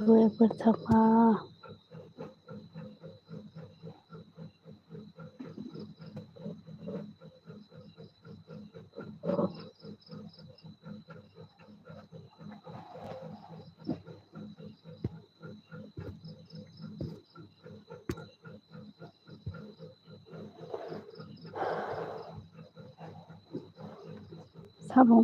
gue bersama sabung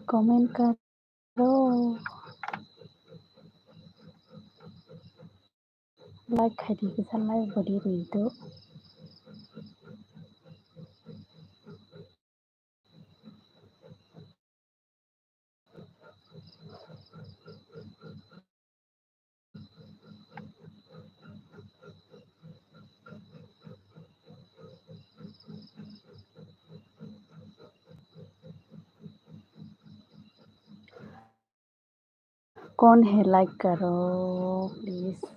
comment करो, like खाई दी किसा लाइक बड़ी रही तो कौन है लाइक करो please.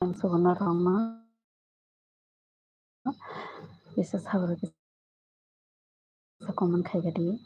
Langsung Rama bisa sabar bisa komen kayak gini.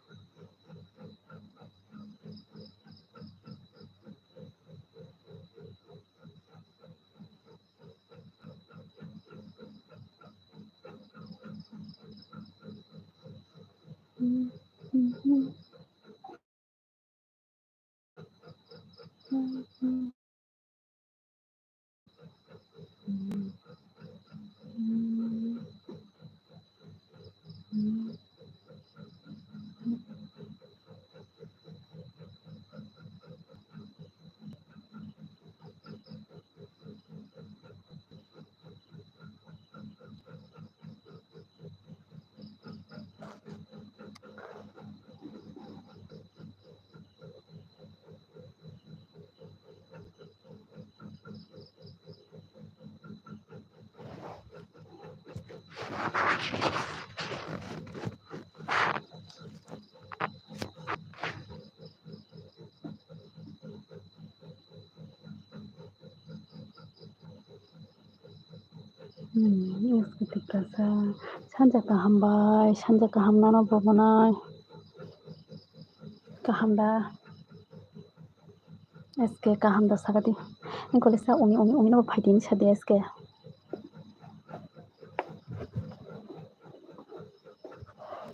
Ketika sanja kahambai, sanja kahamnano bobonai, kahamda, eske kahamda sagadi. Engkau lesa umi no faidin sade eske.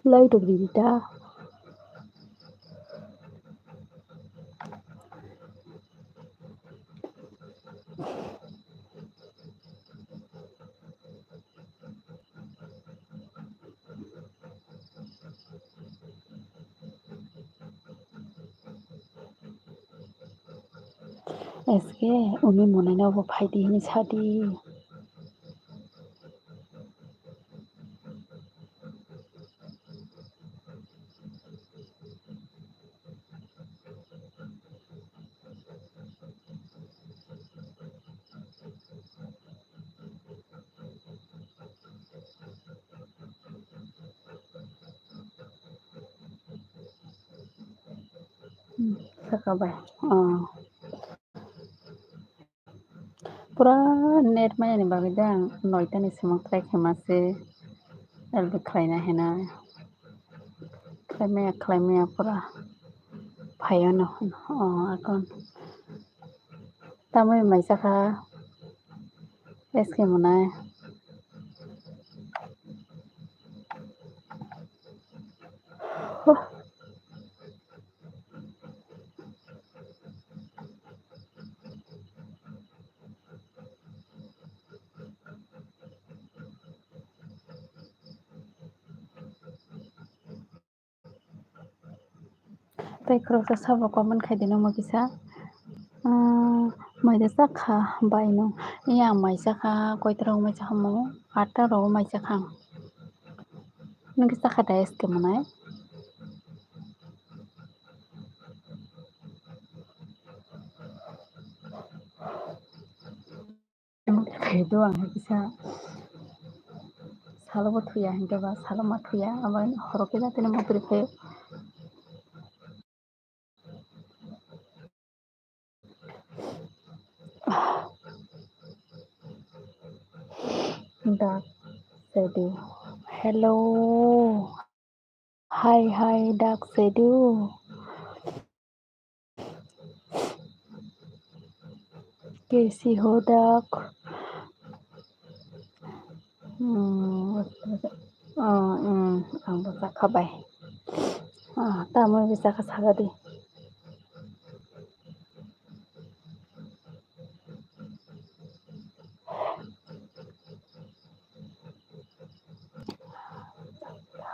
Lai to grita. Eske umi monai no faidin sadi. Sakabai. Pura net maya ni bagidang noita ni simang try kemase elbe klaina hena klaimaya pura payano akon tamai maisaka eske monai tai khrosa sabo komen khaidino mo kisa maida sakha baino iya maisaka koitrong maisaka mo 8 ro maisaka nungki sakha da eske monai khaido ang kisa salobo thuya hingke ba saloma thuya abai horoke jatini motri khayo Dark shadow. Hello. Hi, dark shadow. कैसी हो dark? आंबो जाखाबाय. तामोबो जाखासागादि.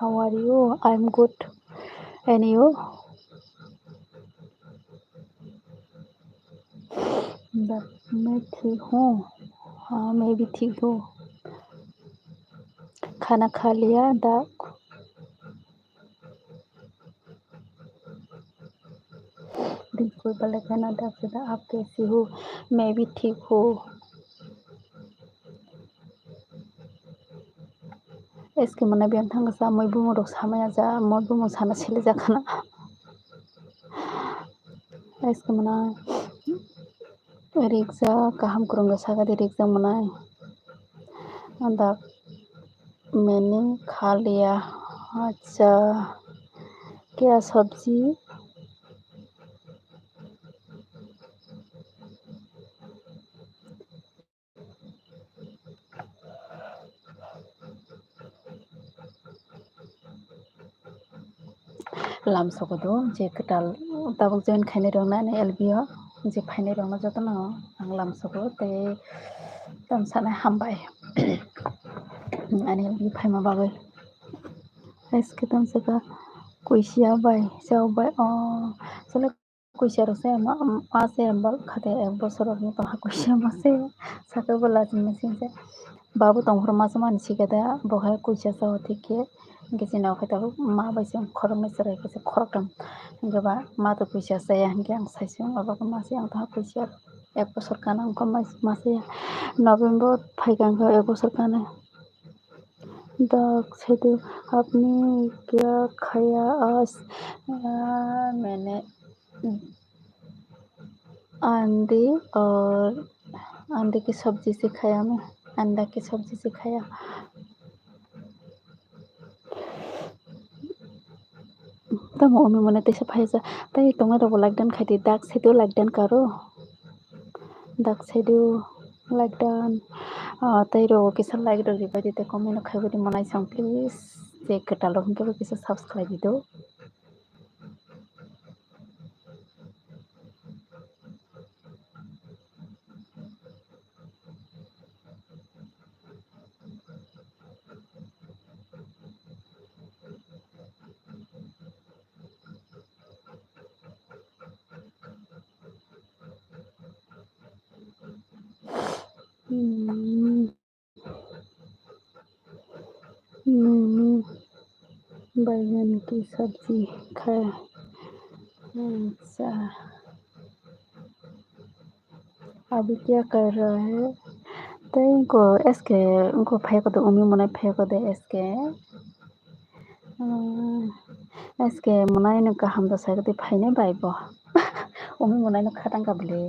How are you? I'm good. And you? मैं ठीक हूँ. हाँ, मैं भी ठीक हूँ. खाना खा लिया dark? बिल्कुल भले खाना dark shadow. आप कैसी हो? मैं भी ठीक हूँ. एसके मोना बेयावनो थांगासा मैबो मदक सामाया जा मैबो मोसाना सिले जाखाना. एसके मोना rickshaw kaham kurangga sagadi rickshaw मोनाय. अंदा मैंने खा लिया. अच्छा. क्या सब्जी? लामसखौदो जे केटाल दाबक जयन खायनो रोंना एलबिया जे फायनो रोंना जतन आं लामसखौ ते तमसाना हामबाय. आणि एलबि फायमा बाबय. एसके तमसका कुइसिया बाय जावबाय. चलो कुइसिया रसे मासे बल खाते एक बसरनि पहा कुइसिया मासे साके बोला जिनसे बाबू तंहर मासे मानसि गदा बहाय कुइसिया जाव थिके गेजेनाव खायताखौ मा बायसे खरम सराय केसे खरतम गबा मा तो कुइसिया जाया हनके आं साइसे माबाखौ मासे आं तहा कुइसिया एक बसर काना आंखौ मासे नवेम्बर फैगांखौ एक बसर काना. dark shadow. आपने क्या खाया आज? मैंने अंडे और अंडे की सब्जी से खाया. मैं अंडा की सब्जी से खाया. तब मम्मी मने तैसे फायजा तै तंगा रबो लागदान खायदे dark shadow लागदान कारो. dark shadow लागदान. तै रो किसा लाइक रो रिबादि ते कमेन्ट खायबोदि मनाय सं प्लीज. जे केटाल हनके किसा सब्सक्राइब दिदो. बैगन की सब्जी खाया. अच्छा. अभी क्या कर रहा है? तो इनको एसके उनको फायको दे उमी मनाय फायको दे एसके मनाय न गाहाम दसायको फायने बायबो. उमी मनाय न खाटांगा बले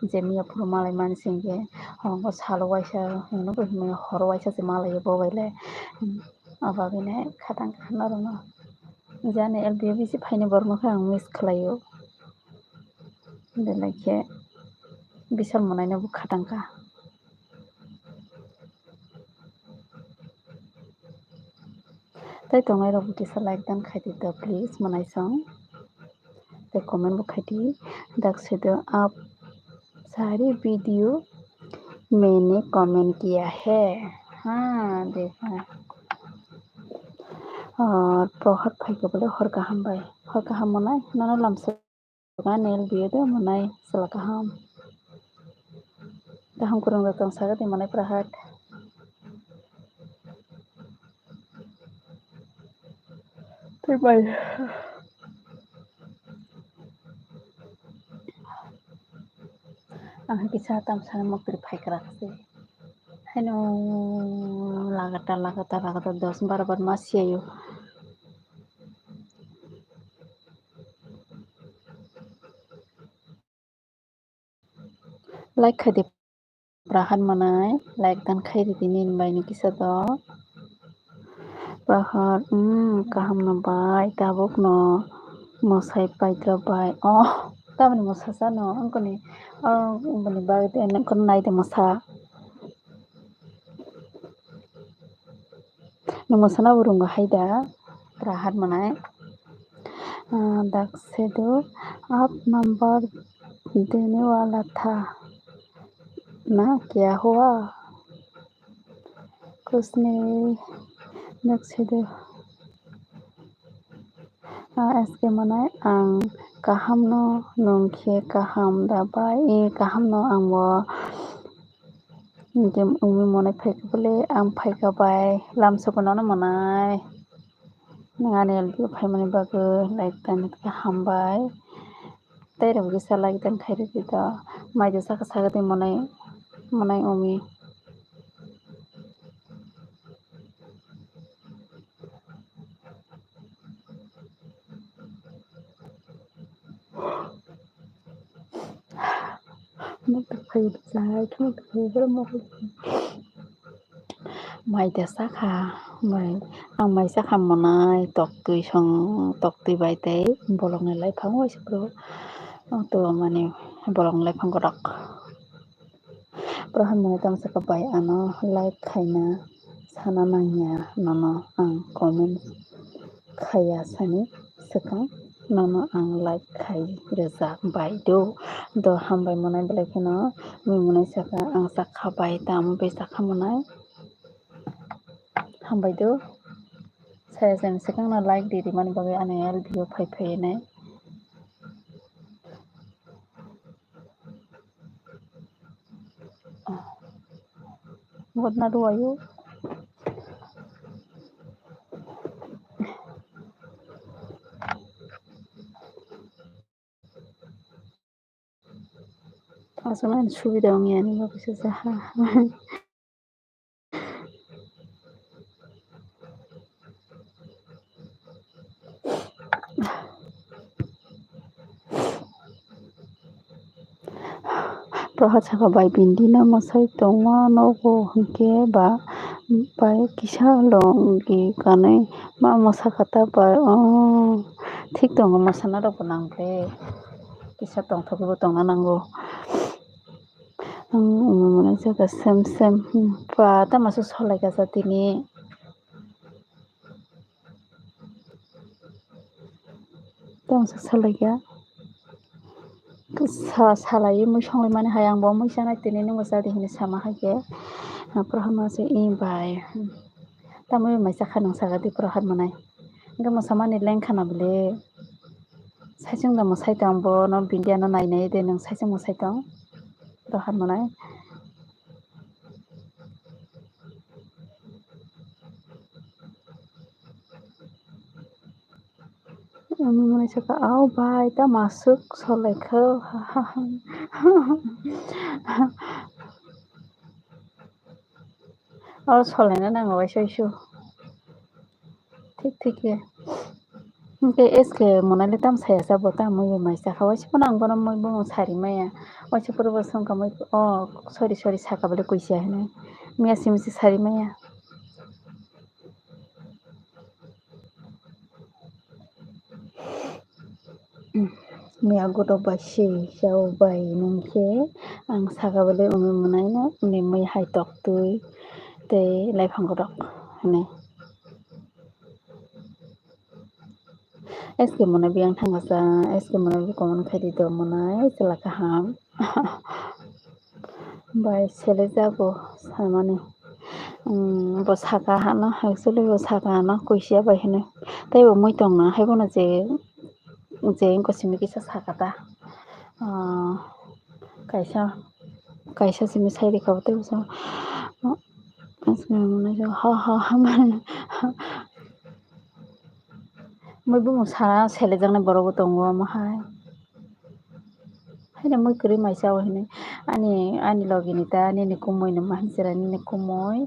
जेमिया पुरो मालाय मानसिंगे हंगो सालो वाइसा हंनो बहिमे हरो वाइसा से मालाय बोबायले अबाबिने खाटांगा नरनो जाने एलबि बिसि फायने बरमखौ आं मिस खालायो. देलायखे बिसाल मनायनोबो खाटांगा. तै तंगाय रबो किसा लाइक दान खायदि द प्लीज मनाय सं. ते कमेंट बो खायदि dark shadow आप सारी वीडियो मैंने कमेंट किया है. हाँ देखा. और बहुत फायको बोले हर गाहाम बाय. हर गाहाम मनाय नाना लामसे नेल बियो दे मनाय सला गाहाम. गाहाम kurang datang saga di mana prahat. Bye. Ang kisah tam sana mau berfai keras. Hello, lagata 10-12 bar masih ayo. Like khadi prahan manai like dan khairi dinin bai ni kisa do prahat kaham no bai tabuk no mosai paitra bai tamani mosa sano angkoni bani bagde kon naide mosa no mosa na burungo haida prahat manai dak sedo up number देने वाला था ना क्या हुआ कुछ नहीं dak sedo eske manai ang kaham no nongkhe kaham dabai kaham no angbo umi monai phaikabole ang phaikabai lam sokono no manai nangani albi phaimani bagui like tani hambai tei rok gisa like dan khairi dito maide saka sagati monai umi maide saka ang mai saka monai toktui bai tei bolong ni laifang waisipro to mani bolong laifang gorok prahan manai tamsaka bai ano like khaina sana nangya nono ang comment khaya sani sekang nono ang like khai rejak bai do hambai manai belai kheno mui manai saka ang sakha bai tam bai sakha manai hambai do saya jang sekang na like di mani bagai ane video phai nai ngot na do ayo asal সুবিধা নিয়ে আনিব কিছু যাহা prahat saka bai bindi na masai tongma nogo hingke ba bai kisa longi kanai ma masa kata bai thik tongo masana rok bo nangkhe kisa tongthokgwi tongna nango manai jaga sem pa tamaso solai kaisa tini tamsa salaika salai mui songlai mani hai ang bo mui sanai tini nungbo jadi hini sama haike prahat manai bai tamoi maisa khanang sagati prahat manai hingke mosamani lengkha na bole saising da mosai tong bo no bindi ano nai de nong saising mosai tong prahat manai manai saka au bai ta masuk solaikho solaina nango waisa isu ঠিক hingke eske monai tamsaya sabo tamoi maisa waisa pono ang bono moi bumung sari maya waisa puro bo songka moi sorry saka bole kuisia hinui miyasi misi sari maya miya godok bai jau bai nongkhe ang saka bole umi monai no mui hai toktui tei laifang godok hinui eske monai biyang thangasa eske monai bi common khairi do monai chela kaham bai sele jago samani bo saka no actually bo saka no kuisia bai hinui tei bo mui tongna haibono je engko simi kisa saka ta kaisa simi sairi kabo tei so moi bumung sana selejaknai borok bo tongo amo hai haino moi kwrwi maisa o hinui ani logi ni ta nini kumui no mahinsira nini kumui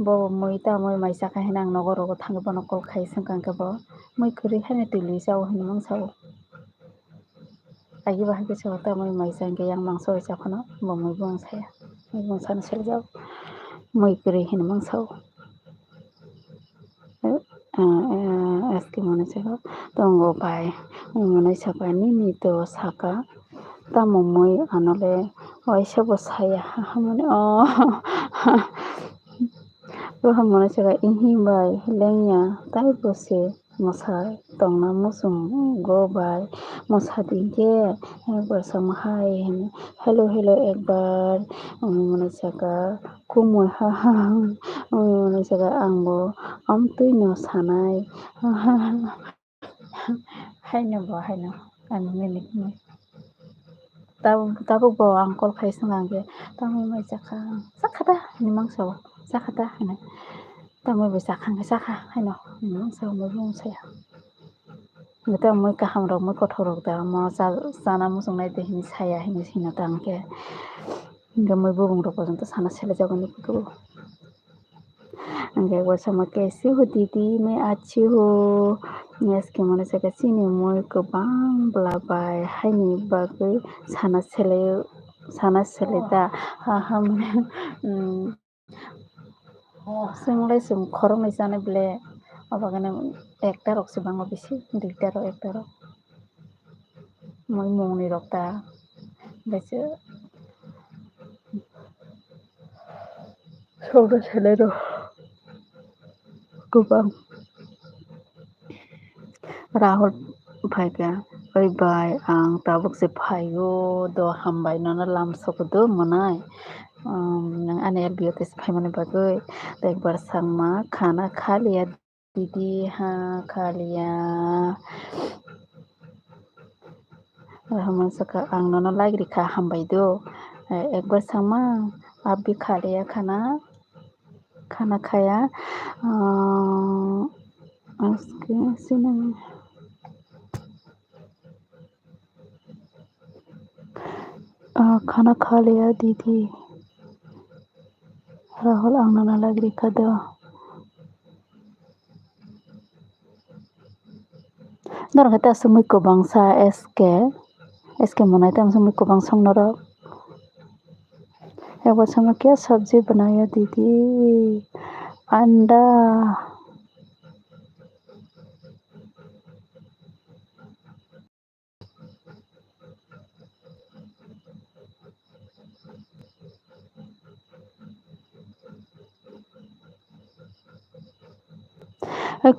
bo mui tamoi maisa kha hino ang nogo rogo thangui bono call khai songkang khe bo moi kwrwi haino tui sao hinui mangsa o agi bahai ke so tamoi maisa hingke yang mangso isa phono bo moi bumung saya. Mong sana sel jau moi kiri hin mang sau eski mone sega tongo bai mone saka nini to saka tamo moi anole oisa bo saya hamone roham mone sega inhi bai lenya tai bose mosai tongna musung go bai mosa dinge ekbar sama hai hello ekbar mone saka kumoi mone saka angbo amtui no sanai haino ang minik mo tabuk bo ang call khai sangange tamoi mai sakata ni mangso sakata hane tamoi bo sakang saka haino mangso mo saya Ngata moi kaham rok moi kothor rok da mo sana musung nai de hini saya hini sina tangke hingga moi bubung rok porjonto sana sele jagoni ko angge wasama kaisi ho didi मैं अच्छी हूँ Eski mone saka sini moi गोबां blabai haini bagui sana sele da hamne singlai sum khorong ni jane ble abagane ekta rok se bango bisi duita rok ekta rok moi mongni rok ta bese sodo sele rok गोबां Rahul phaika oi bai ang tabuk se phayo do hambai nana lam sokodo monai nang ane biotes phaimane bagoi ekbar sangma khana kha liya didi ha kha liya rahman saka ang nana lagri kha hambai do ekbar sangma abbi kha liya khana khaya aske sinang खाना खा लिया दीदी राहुल आंगना लागरी kada dar kata sumui ko bangsa SK monai tam sumui ko bang song noro एक बार समय क्या सब्जी बनाया दीदी अंडा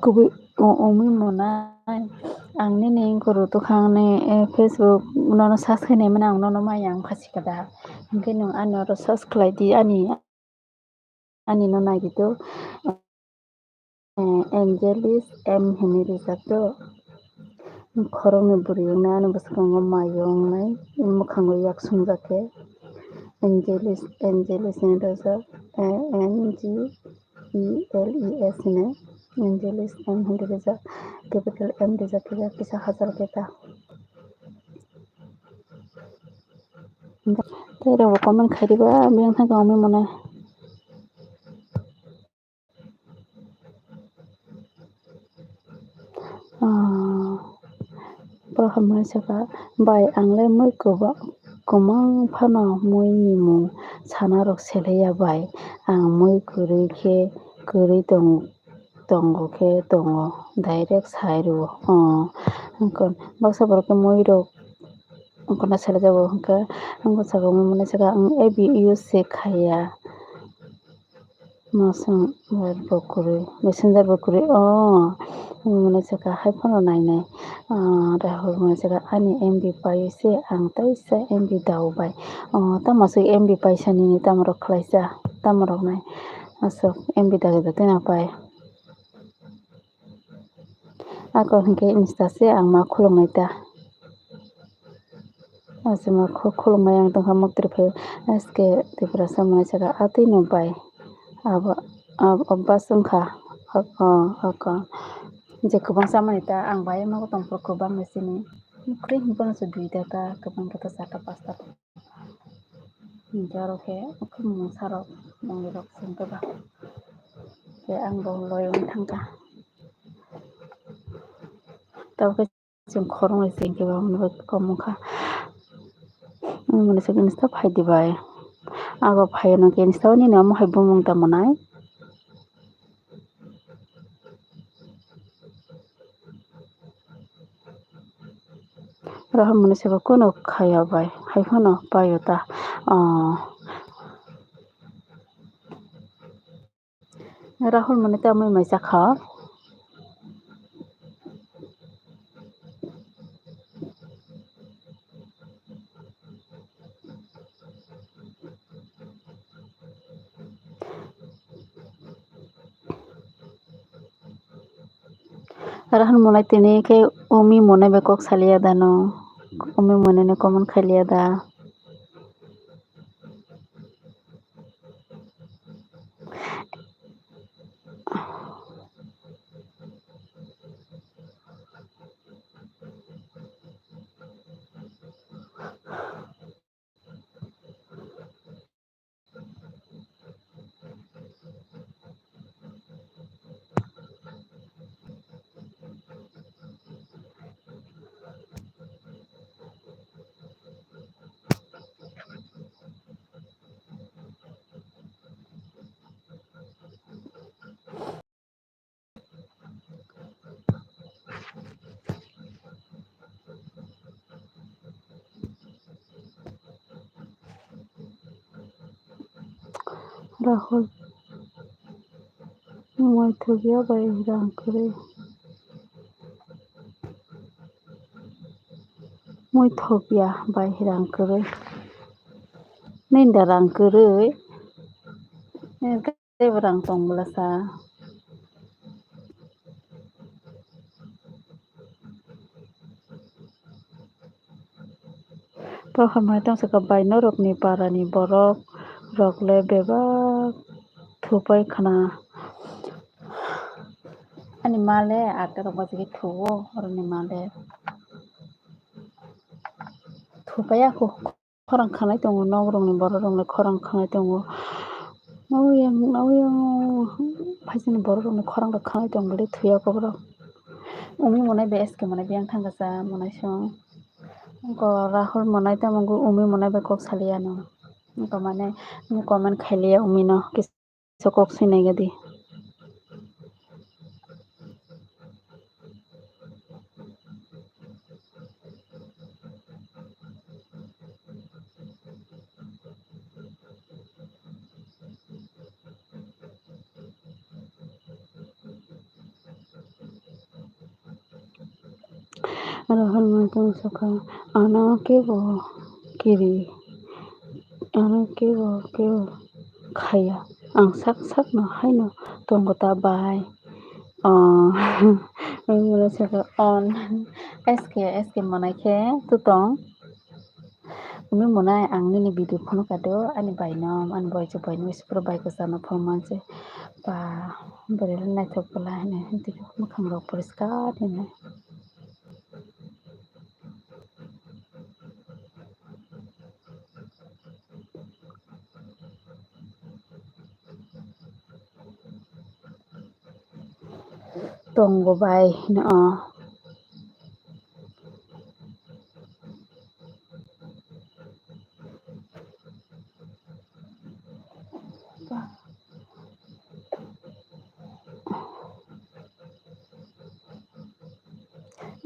kubi umi monai angni ning koru to khangni Facebook nono subscribe ne mana nono mayang khasi kada hingke nung ano ro subscribe di ani no nagi to Angelis M hini to khorong ni buriyong na ano baskango mayong nai mukhango yak sungjake Angelis ne dosa ANGELES ne Angelis M hini dosa capital M dosa kisa hazar keta Tera wo comment khariba biang tha gaumi mona Pahamai saka bai angle moi koba komang phano moi ni mung sana rok seleya bai ang moi kuri tongo ke tongo direct sairu kon baksa borok moi rok kona sele jabo hingke angko saka moi mone saka ang ebi use se khaya masang bokuri messenger bokuri mone saka hai phano nainai rahul mone saka ani MB paise ang taisa MB dau bai tamasuk MB paisa ni tamrok khlaisa tamrok nai asok MB dagi tena pai ako hingke insta se ang ma khulungai ta asma khulumai ang tongkha moktir phaio aske tipra samai saka atui no bai abba sungkha aka je kubang samani ta ang bai ma tongpro kubang mesini kri hingpon se duita ta kubang kata sata pasta jaro ke khum sarok mongirok singtoba ke ang bo loyong thangka tawke जों खरं जेंकेबा मोनबा कमखा मोनसे गनस्ता फायदि बाय Ako phayo no ken saw ni no mo hai bumung ta manai. Rahul mone seba kono khaya bai hai phono payo ta Rahul mone ta moi maisa kha Rahul mone tini ke umi mone be kok salia dano umi mone ne common khalia da Rahul moi thugia bai rang kore moi thugia bai rang kore Ninda rang kore nen ke rang tong bla sa Rahul mone tang saka bai no rok ni para ni borok rok le beba thupai khana ani male ate rok bajigi thuo orni male thupaya ko khorang khanai tongo nog rong ni borok rong le khorang khanai tongo Nauyang phaisini borok rok ni khorang rok khanai tongo bole thuya ko borok umi monai be eske monai be yang thangkasa monai song ko Rahul monai ta mongo umi monai be kok salia no ko mane comment khailia umi no kiso kok sinai gadi Rahul monai saka ana ke bo kiri ana ke bo khaya ang sak no hai no tongo ta bai mone saka on SK monai ke tutong umi monai ang nini video phono kado ani bai no ani boy je boy no spro bai ko sana phone manse pa berel nai thok pala ne hinti mukhang rok poriskar ne tongo bai no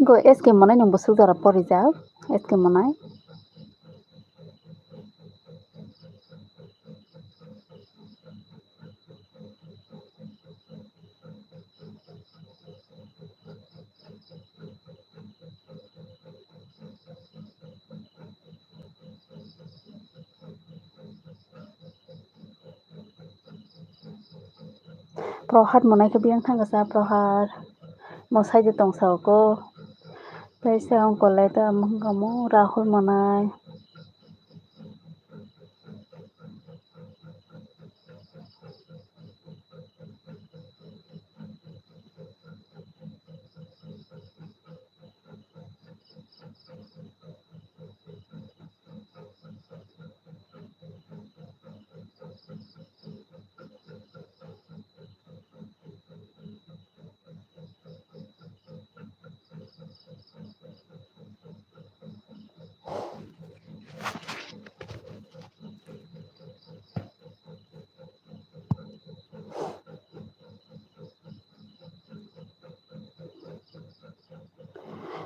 go SK monai nang bosu jara pori jaw SK monai Prohad monai ke biang thangkasa Prohad mosai je tong sao ko paisa ang kolai ta mangamo Rahul monai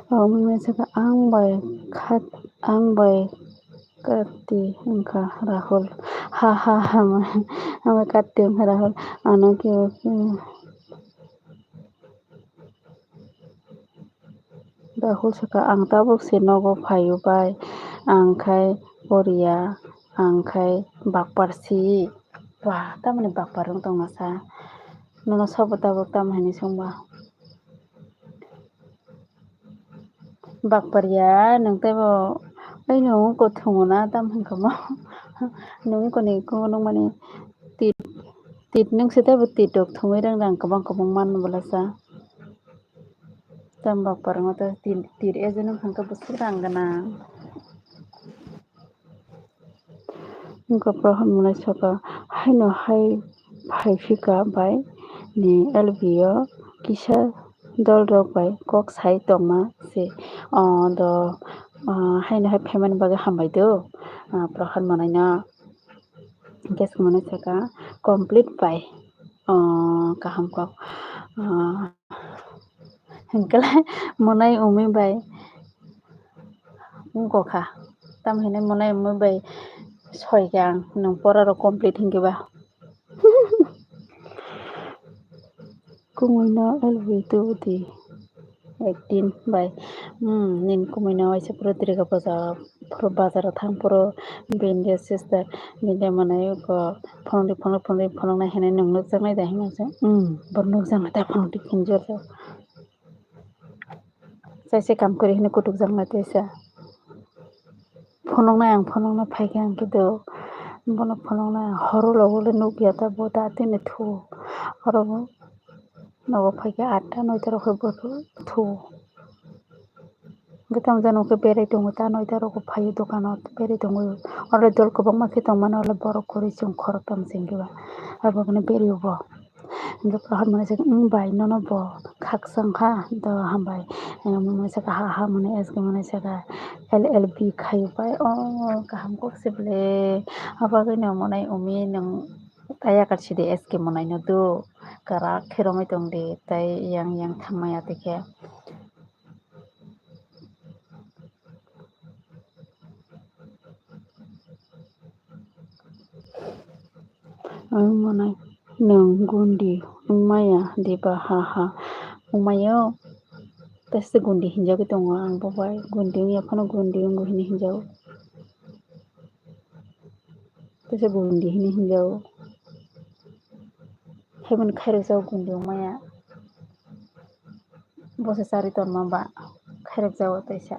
Mensaga ang bai kati engka Rahul ha ha ha ang kati engka Rahul ano ke Rahul saka ang tabuk sinogo phayu bai angkai Korea angkai bakparsi wah tamani bakparung tongmasa nono sobo tabuk tamhani songba bakparya nongtaibo nong ko thungona tamhankamo nong ko ni ko nong mani tit nong setaibo titok thumai rang kabang manbolasa tam bakparung ta tir ejonong hangka busuk rang gana Gaprahan mulai saka haino hai phaifika bai ni LBO kisa dol rok bai kok sai tongma se do haino hai phaimani bagai hambai do prahan manai na ges manai saka complete bai kaham kok hengkelai monai umi bai ungkokha tamhine monai umi bai soigang nong poraro complete hingkeba kumuino LV tubudi ekdin bai nin kumuino waisa puro triga puro bazaro thang puro bindi sister bindi manai ko phonong hene nong nukjaknai da hingmasa bor nukjaknai ta phonong kinjor saise kam kori hine kutukjaknai taisa phonong nai phaikha angkido bono phonong nai horo logole nukya ta bo datini thu orobo nogo phaikha 8টা 9টা rok thu Gitam jano ke berai tongo ta 9টা rok phaio dokanot berai tongo ore dol kobangma khe tongmani ole borok kori chong khorok tam singkiba abokone berio bo hingke prahan manai saka bai nono bo khaksang ha do hambai manai saka ha manai SK manai saka LLB khayo bai kaham kok sibole abagoi no manai umi nong tayakar sidi SK manai no do karak khiromai tongdi tai yang thangmaya tikhe manai nong gundi ungmaya diba ha ungmayo tese gundi hinjagoi tongo ang bo bai gundi ungya phano gundi ungu hine hinjago tese gundi hine hinjago haiboni khairokjago gundi ungmaya bose chari tonma ba khairokjago taisa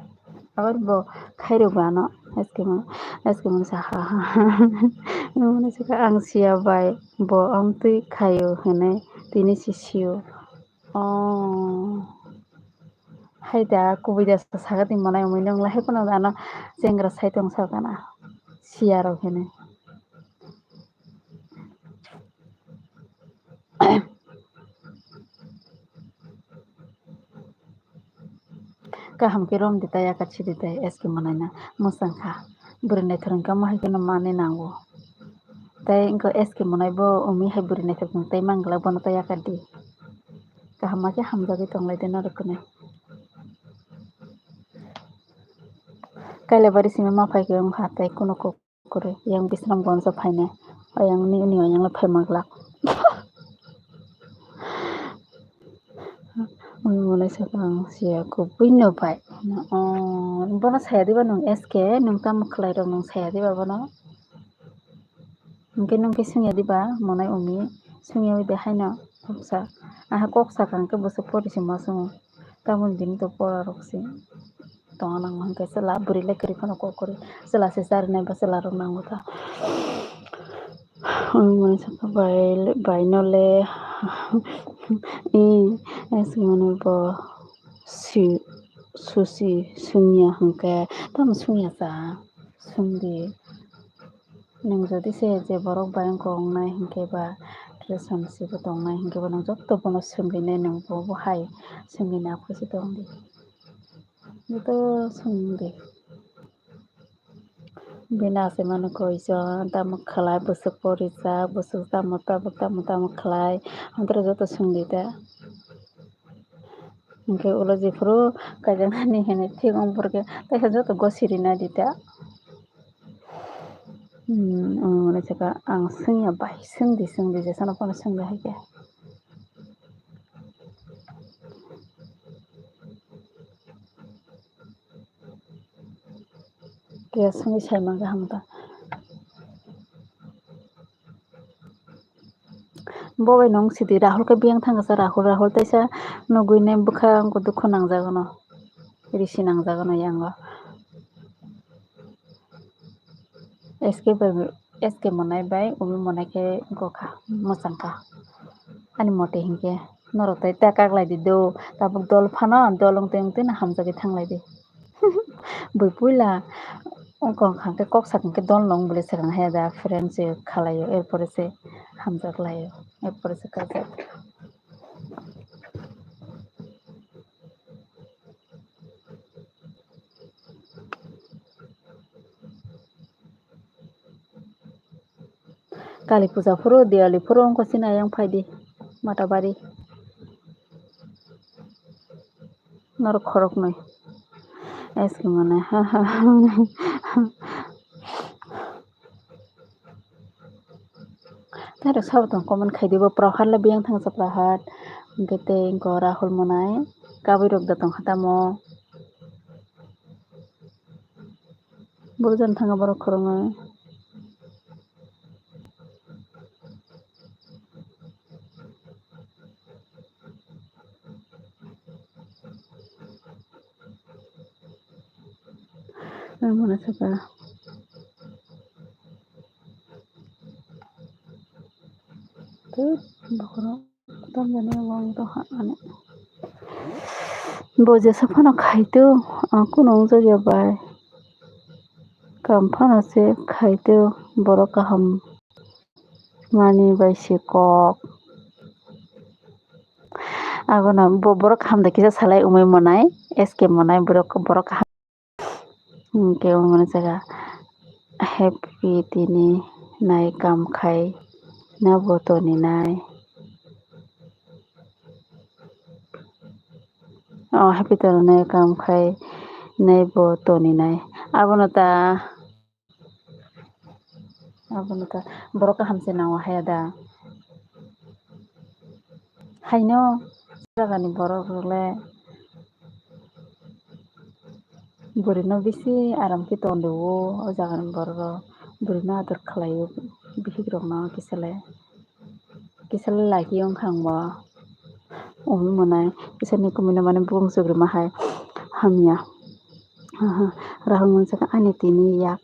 abar bo khairokba no SK manai saka manai saka ang siya bai bo amtui khayo hene tini si siyo haida kubui das sagati manai umi nongla haipono ano chengra sai tongsa gana siya rok hene kaham ke rom ditai yakar siditai SK manai na musangkha burinai thorongka mahaikeno mani nango tai ingko SK manai bo umi hai burinai thorong tai mangla bono tai yakar di kaham ke hamjagoi tonglai de norokone kaila bari simi mapaike ongkha tai kuno kore yang bisram gonjo phaine oyang ni oyang phaimanglak manai saka ang siya kubui no bai bono saya diba nong SK nong tam khlai rok nong saya diba bono hingke nong ke sungya diba manai umi sungya de haino koksa aha koksa kangke buso pori si masungo tamoni dini to pora rok si tonga nang hingke chela burilai kari phano kokori chela se chari nai ba chela rok nango ta manai saka bai nole SK manai bo susi sungya hingke tam sungya cha sungdi nong jodi se je borok bai ongko ongnai hingke ba relationship tongnai hingke bo nong joto bono sungrinai nong bo hai sungrinai aphusi tongdi joto sungdi bini achai ko ijon tamo khlai busuk porijak busuk tamo khlai antara joto sungdi ta Oke ulo jefuru kajangan hene thigong porque taisa joto gosirina dita. Mane saka ang sengya bai sengdi jesano pono sengda haike. Kaya sengi saimang gaham ta. Bobai nong sidi Rahul ke biyang thangasa Rahul taisa nuguine bukha angko dukho nangjagono. Risi nangjagono yango. SK monai bai umi monai ke gokha mochangka. Ani mote hingke norotai ta kaglai di do tabuk dol phano dolong tengte na hamjagi thanglai di. Bui puila ongkong khangke kok sakangke dol nong bole sakang heda friend se khalayo erpore se hamjaklayo erpore se kajak. Kali puja furu Diwali furu ongko sina yang faidi Matabari nor khorok noi eski mane taro sabtong common khaidibo Prahad la biyang thangsa Prahad gete ingko Rahul monai kabui rok datong hatamo burjan thanga borok khorongo. Mane saka bokoro tamjani wang to ane boje saphano khaitu kuno jagya bai kamphano se khaitu borok kaham mani bai sikok agona borok hamda kisa salai umai monai SK monai borok ke mane saka happy tini nai kam khai na botoni nai happy toni nai kam khai nai botoni nai abono ta borok hamse nawa hayada haino jagani borok rokle burino bisi aram ki tonduo o jagani borok burino ador khlaio bihik rok no kisale laki ongkhang bo umi monai kisani kumina mane bung sugrima hai hamya Rahul mansaka ani tini yak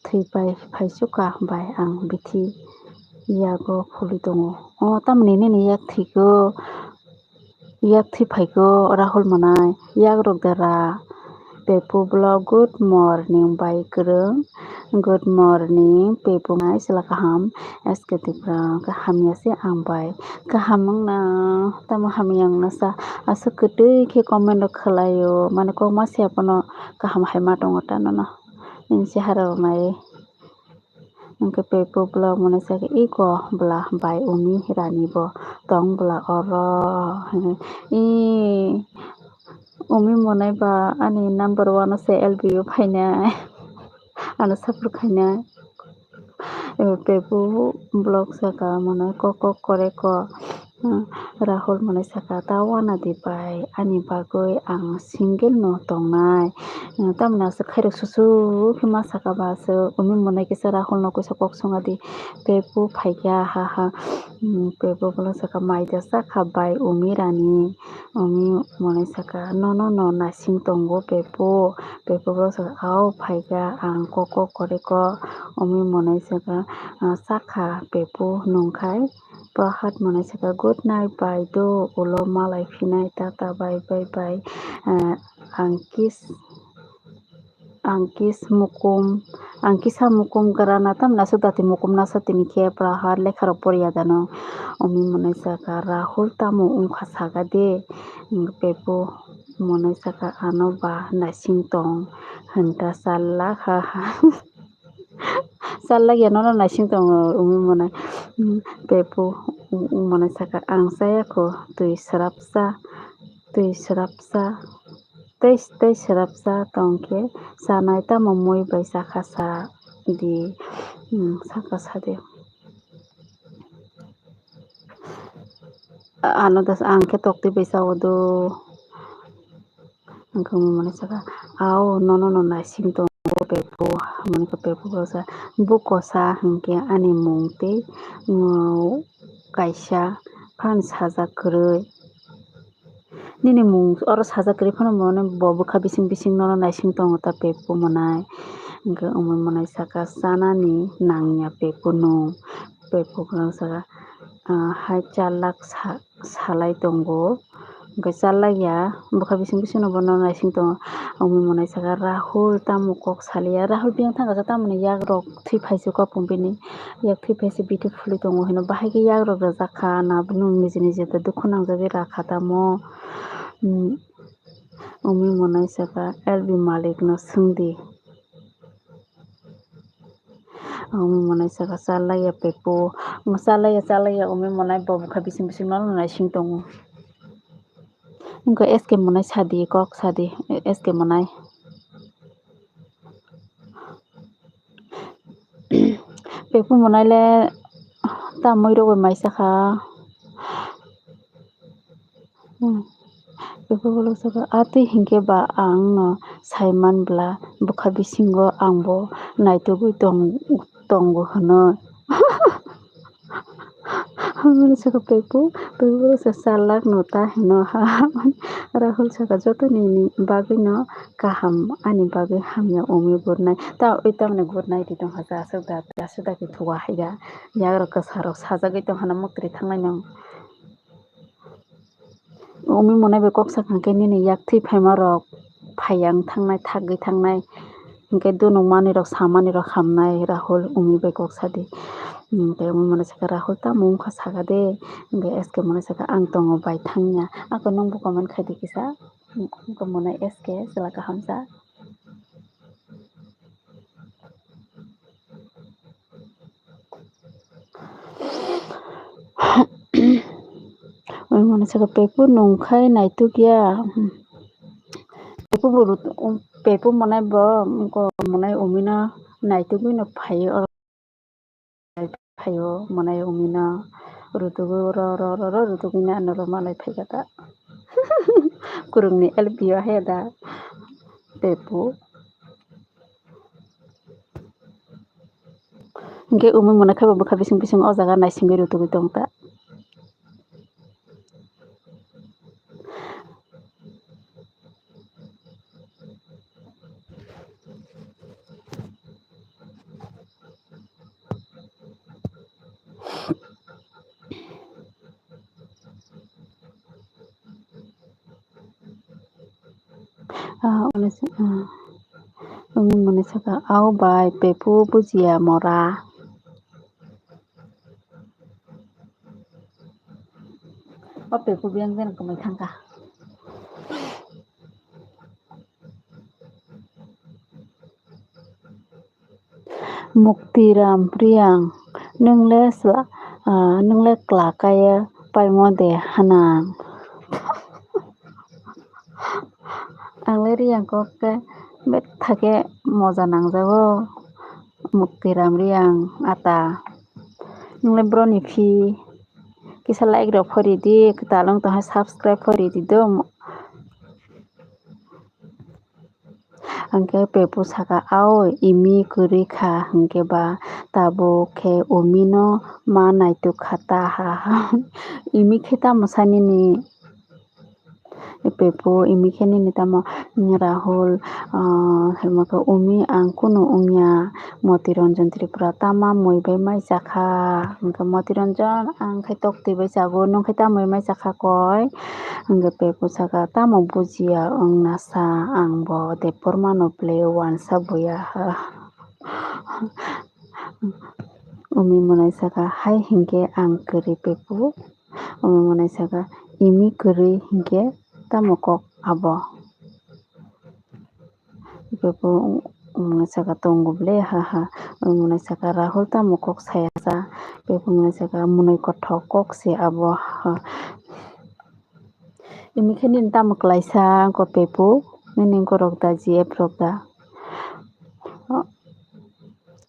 thui pai phaisuka bai ang bithi yago phuli tongo tamni nini yak thi phaiko Rahul monai yak rok dara Pepu blog good morning bai kereng good morning Pepu ngai sila kaham SK tipra kahamya se ang bai kahamang na tamo hamyang na sa asa ketui ke comment rok khalayo mane ko masya pono kaham haima tongo tanana insi haro mai Angke Pepu blog mane saka iko bla bai umi rani bo tong bla oro umi monai ba ani number 1 se LBU phainai ano sapur khainai Pepu blog saka monai koko kore ko Rahul monai saka tawana di bai ani bagoi ang single no tongnai tamna asa khairok susu khima saka baso umi monai kisa Rahul no kuisa kok songadi Pepu phaikya ha Pepu blog saka maida sakha bai umi rani umi monai saka no nasing tongo Pepu blog saka au phaikya ang koko kore ko umi monai saka sakha Pepu nongkhai Prahad monai saka good night bai do ulo malai phinai tata bye bye angkisa mukum garana tamna sudati mukum nasa tini ke Prahad lekha rok poriya dano umi monai saka Rahul tamo ongkha saga de Pepu monai saka ano ba nasing tong henta salla salla ya no nasing tong umi monai Pepu monai saka ang saya ko tui sarapsa tui tei srapsa tongkhe chanai tamo mui bai chakha sa di saka sade ano das angkhe tokti bai chao do angkhe mani saka ao nono naising tongo pepo mani ka pepo sa bukosa hingkhe ani mung tei kaisa phan sajak kwrwi nini mung oro sajak kwrwi phano mane bo bwkha bising nono naising tongo ta pepo manai hingkhe umui manai saka chanani nangya pepo nung pepo phano saka hai 4 lakh salai tongo hingkhe 4 lakh ya bwkha bising no bo nono naising tongo umui manai saka Rahul tamo kok salia Rahul bini thangkasa tamoni yak rok thwiphaiso kopong bini yak thwiphaiso bithi phului tongo hino bahai yak rok rwjakha nabo niji dukhu nangjagui rakha tamo umui manai saka LB Malik no swngdi umui manai saka 4 lakh ya pepo 4 lakh ya umui manai bo bwkha bising nono naising tongo hingkhe SK manai sadi kok sadi SK manai pepo manai le tamoi rok bai maisakha pepo bolok saka tui hingkhe ba ang no saimanbla bwkha bisingo angbo naitugui tongo hinoi mani saka pepo bolok saka 4 lakh no ta hino Rahul saka joto ni bagui no kaham ani bagui hamya umui gurnai tamoni gurnai ri tongkha asuk daki thuwa haida yak rok kwsa rok sajagui tongkha muktri thangnai no umui manai bai kok saka hingkhe nini yak thwiphaima rok phaiyang thangnai thakgui thangnai hingkhe dunukmani rok samani rok hamnai Rahul umui bai kok sadi hingkhe umui manai saka Rahul tamo wngkha saka de hingkhe SK manai saka ang tongo bai thangya ako nongbo comment khai di kisa wngkha manai SK chwla kaham cha umui manai saka pepo nungkhai naitugya pepo manai bo manai umui no naitugui no phaio manai umui no rutugui ro rutugui ano malai phaika ta kurungni LP o heda pepo hingkhe umui manai khai bo bwkha bising o jaga naisingui rutugui tongta umui manai saka ao bai pepo bujia mora o pepo biyang beno komai thangka Muktiram Priyang nungle klakaya paimo de hanang angle riyang kok khe bethakhe moja nangjago Muktiram Riyang ata nungle broni phi kisa like rok phori di talong tongha subscribe phori di do hingkhe pepo saka ao imi kwrwi kha hingkhe ba tabo khe umi no ma naitugkha ta imi khe tamo sanini pepo imi khe nini tamo Rahul umi ang kunu wngya Motiranjan Tripura tama mui bai maichakha hingkhe Motiranjan ang khai tokti bai chago nung khai tamui maichakha koi hingkhe pepo saka tamo bujia wngna sa ang bo de pormano play uansa buya umui manai saka hai hingkhe ang kwrwi pepo umui manai saka imi kwrwi hingkhe tamo kok abo pepo manai saka tongo bole umui manai saka Rahul tamo kok sayasa pepo manai saka munui kothok kok se abo Imikhani tamo klaisa ko pepu nini korok da GF rok da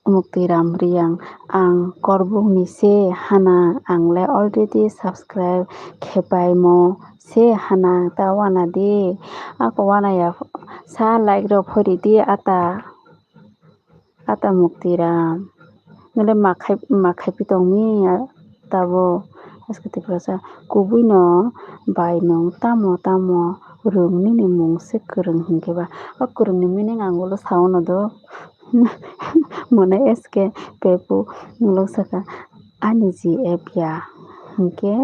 muktiram riyang ang korbungni se hana angle already subscribe khepai mo se hana ta wana di ako wana ya sa like rok phori di ata muktiram nole makhai pitongni tabo askati prasa kubui no bai nong tamo rung nini mung se kwrung hinkhe ba o kwrung ni meaning ang ulo saono do mone eske pepu mulok saka ani GF ya hinkhe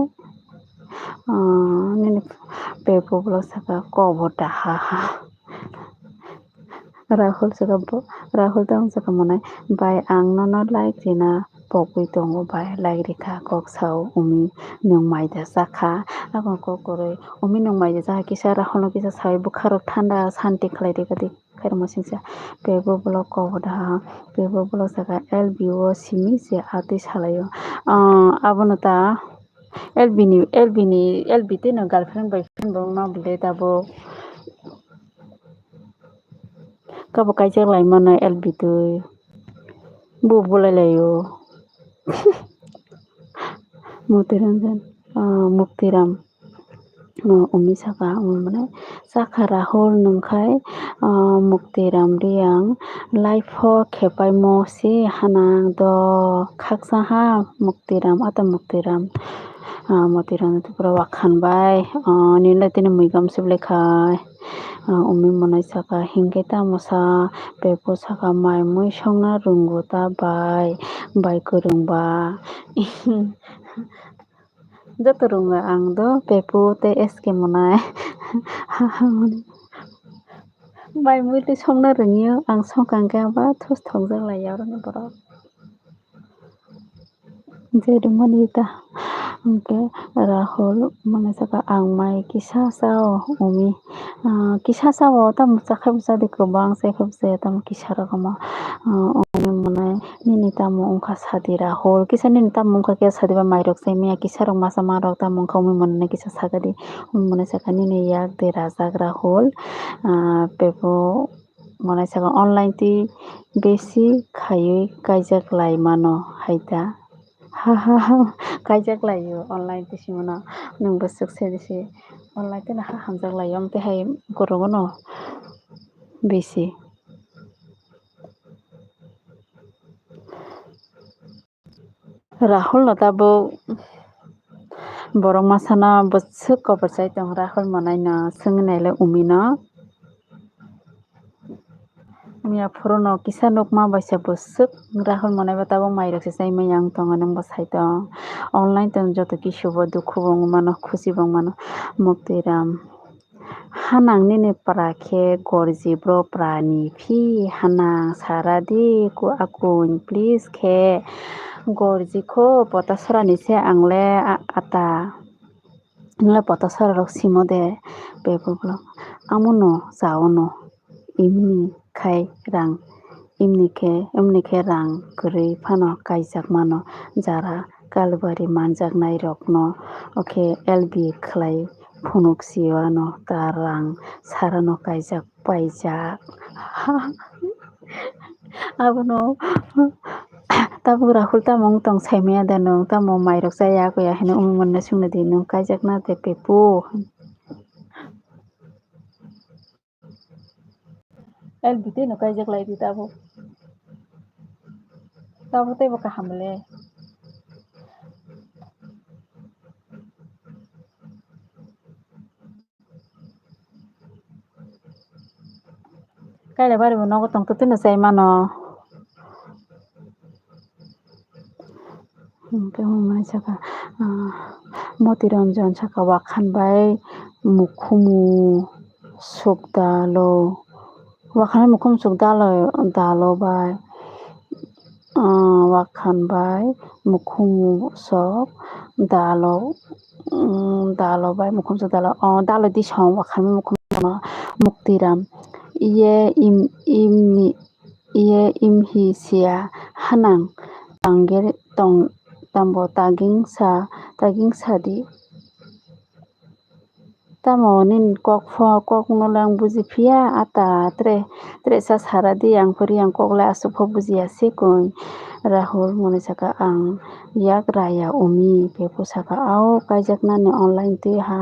nini pepu bulok saka kobo daha Rahul tang saka mone bai ang no like rina pogui tongo bai like rikha kok sao umi nong maida sakha abang kokoroi umi nong maida sakha kisa Rahul no kisa sai bukharok thanda santi khlai rikadi khairma singsa pepu bulok kobo daha pepu bulok saka LBO simi se ati salayo abono ta LB te no girlfriend boyfriend bo ma bule tabo kabo kaijak lai mano LB tui bu bulai layo Muktiram umi saka mane sakha Rahul nongkhai muktiram riyang live ho khepai mo se hanang do khaksa ha muktiram muktiram pura wakhan bai nilai tini muigam siblai khai umi monai saka hingke tamosa pepu saka mai mui songna rungu ta bai kwrung ba joto runga ang do pepu tei SK monai bai mui tei songna rungyo ang songkang ba thus thongjak lai yavroni borok jeremani ta hingke Rahul monai saka ang mai kisa sao umi kisa sao tamo chakhai bwchadi kwbang chaikhai bwchaya tamo kisa rokamo umi monai nini tamo wngkha sadi Rahul kisa nini tamo wngkha khe sadi ba mairok chaimaya kisa rok masa marok tamo wngkha umi monai kisa sakadi umi monai saka nini yak de rajak Rahul pepu monai saka online ti besi khaiui kaijak lai mano haita kaijak laio online ti simono nong bo sukse disi online tino hamjak laio amte hai gorogo no besi Rahul no tabo borok masa no bwswk kopor chai tong Rahul monai no swngwi nailai umi no Mia furu no kisa nukma baisa bwswk Rahul monai bo tabuk mairok se chaimai yang tongo nong bo sai tong online tong joto kisu bo dukhu bo wngma no khushi bo wngma no muktiram hanang nini pra khe gorji bro prani phi hanang saradi akung please khe gorji kho potasora ni se angle ata nle potasora rok simo de pepu bulok amono chaono imni khai rang imni khe rang kwrui phano kaijak mano jara kalbari manjaknai rok no khe LB khlai phunuk sio ano ta rang sarano kaijak paijak abono tabuk Rahul tamo wngtong saimaya de nong tamo mairok chaya koya hino umi monai sungna di nong kaijak na de pepu LB te no kaijak lai di tabo tei bo kaham le kaila bari bo nogo tong tino chai mano monai saka Motiranjan saka wakhan bai mukhumu sukdalo wakhan mukhumu dalo bai wakhan bai mukhumu sok dalo bai mukhumu sok dalo di song wakhan mukhumu muktiram iye imhi sia hanang tambo taging sadi tamo nin kok no lang bujipia ata tre sa saradi ang puri ang kokla asupho bujia sikun Rahul muni saka ang yak raya umi pepu saka au kaijaknani online ti ha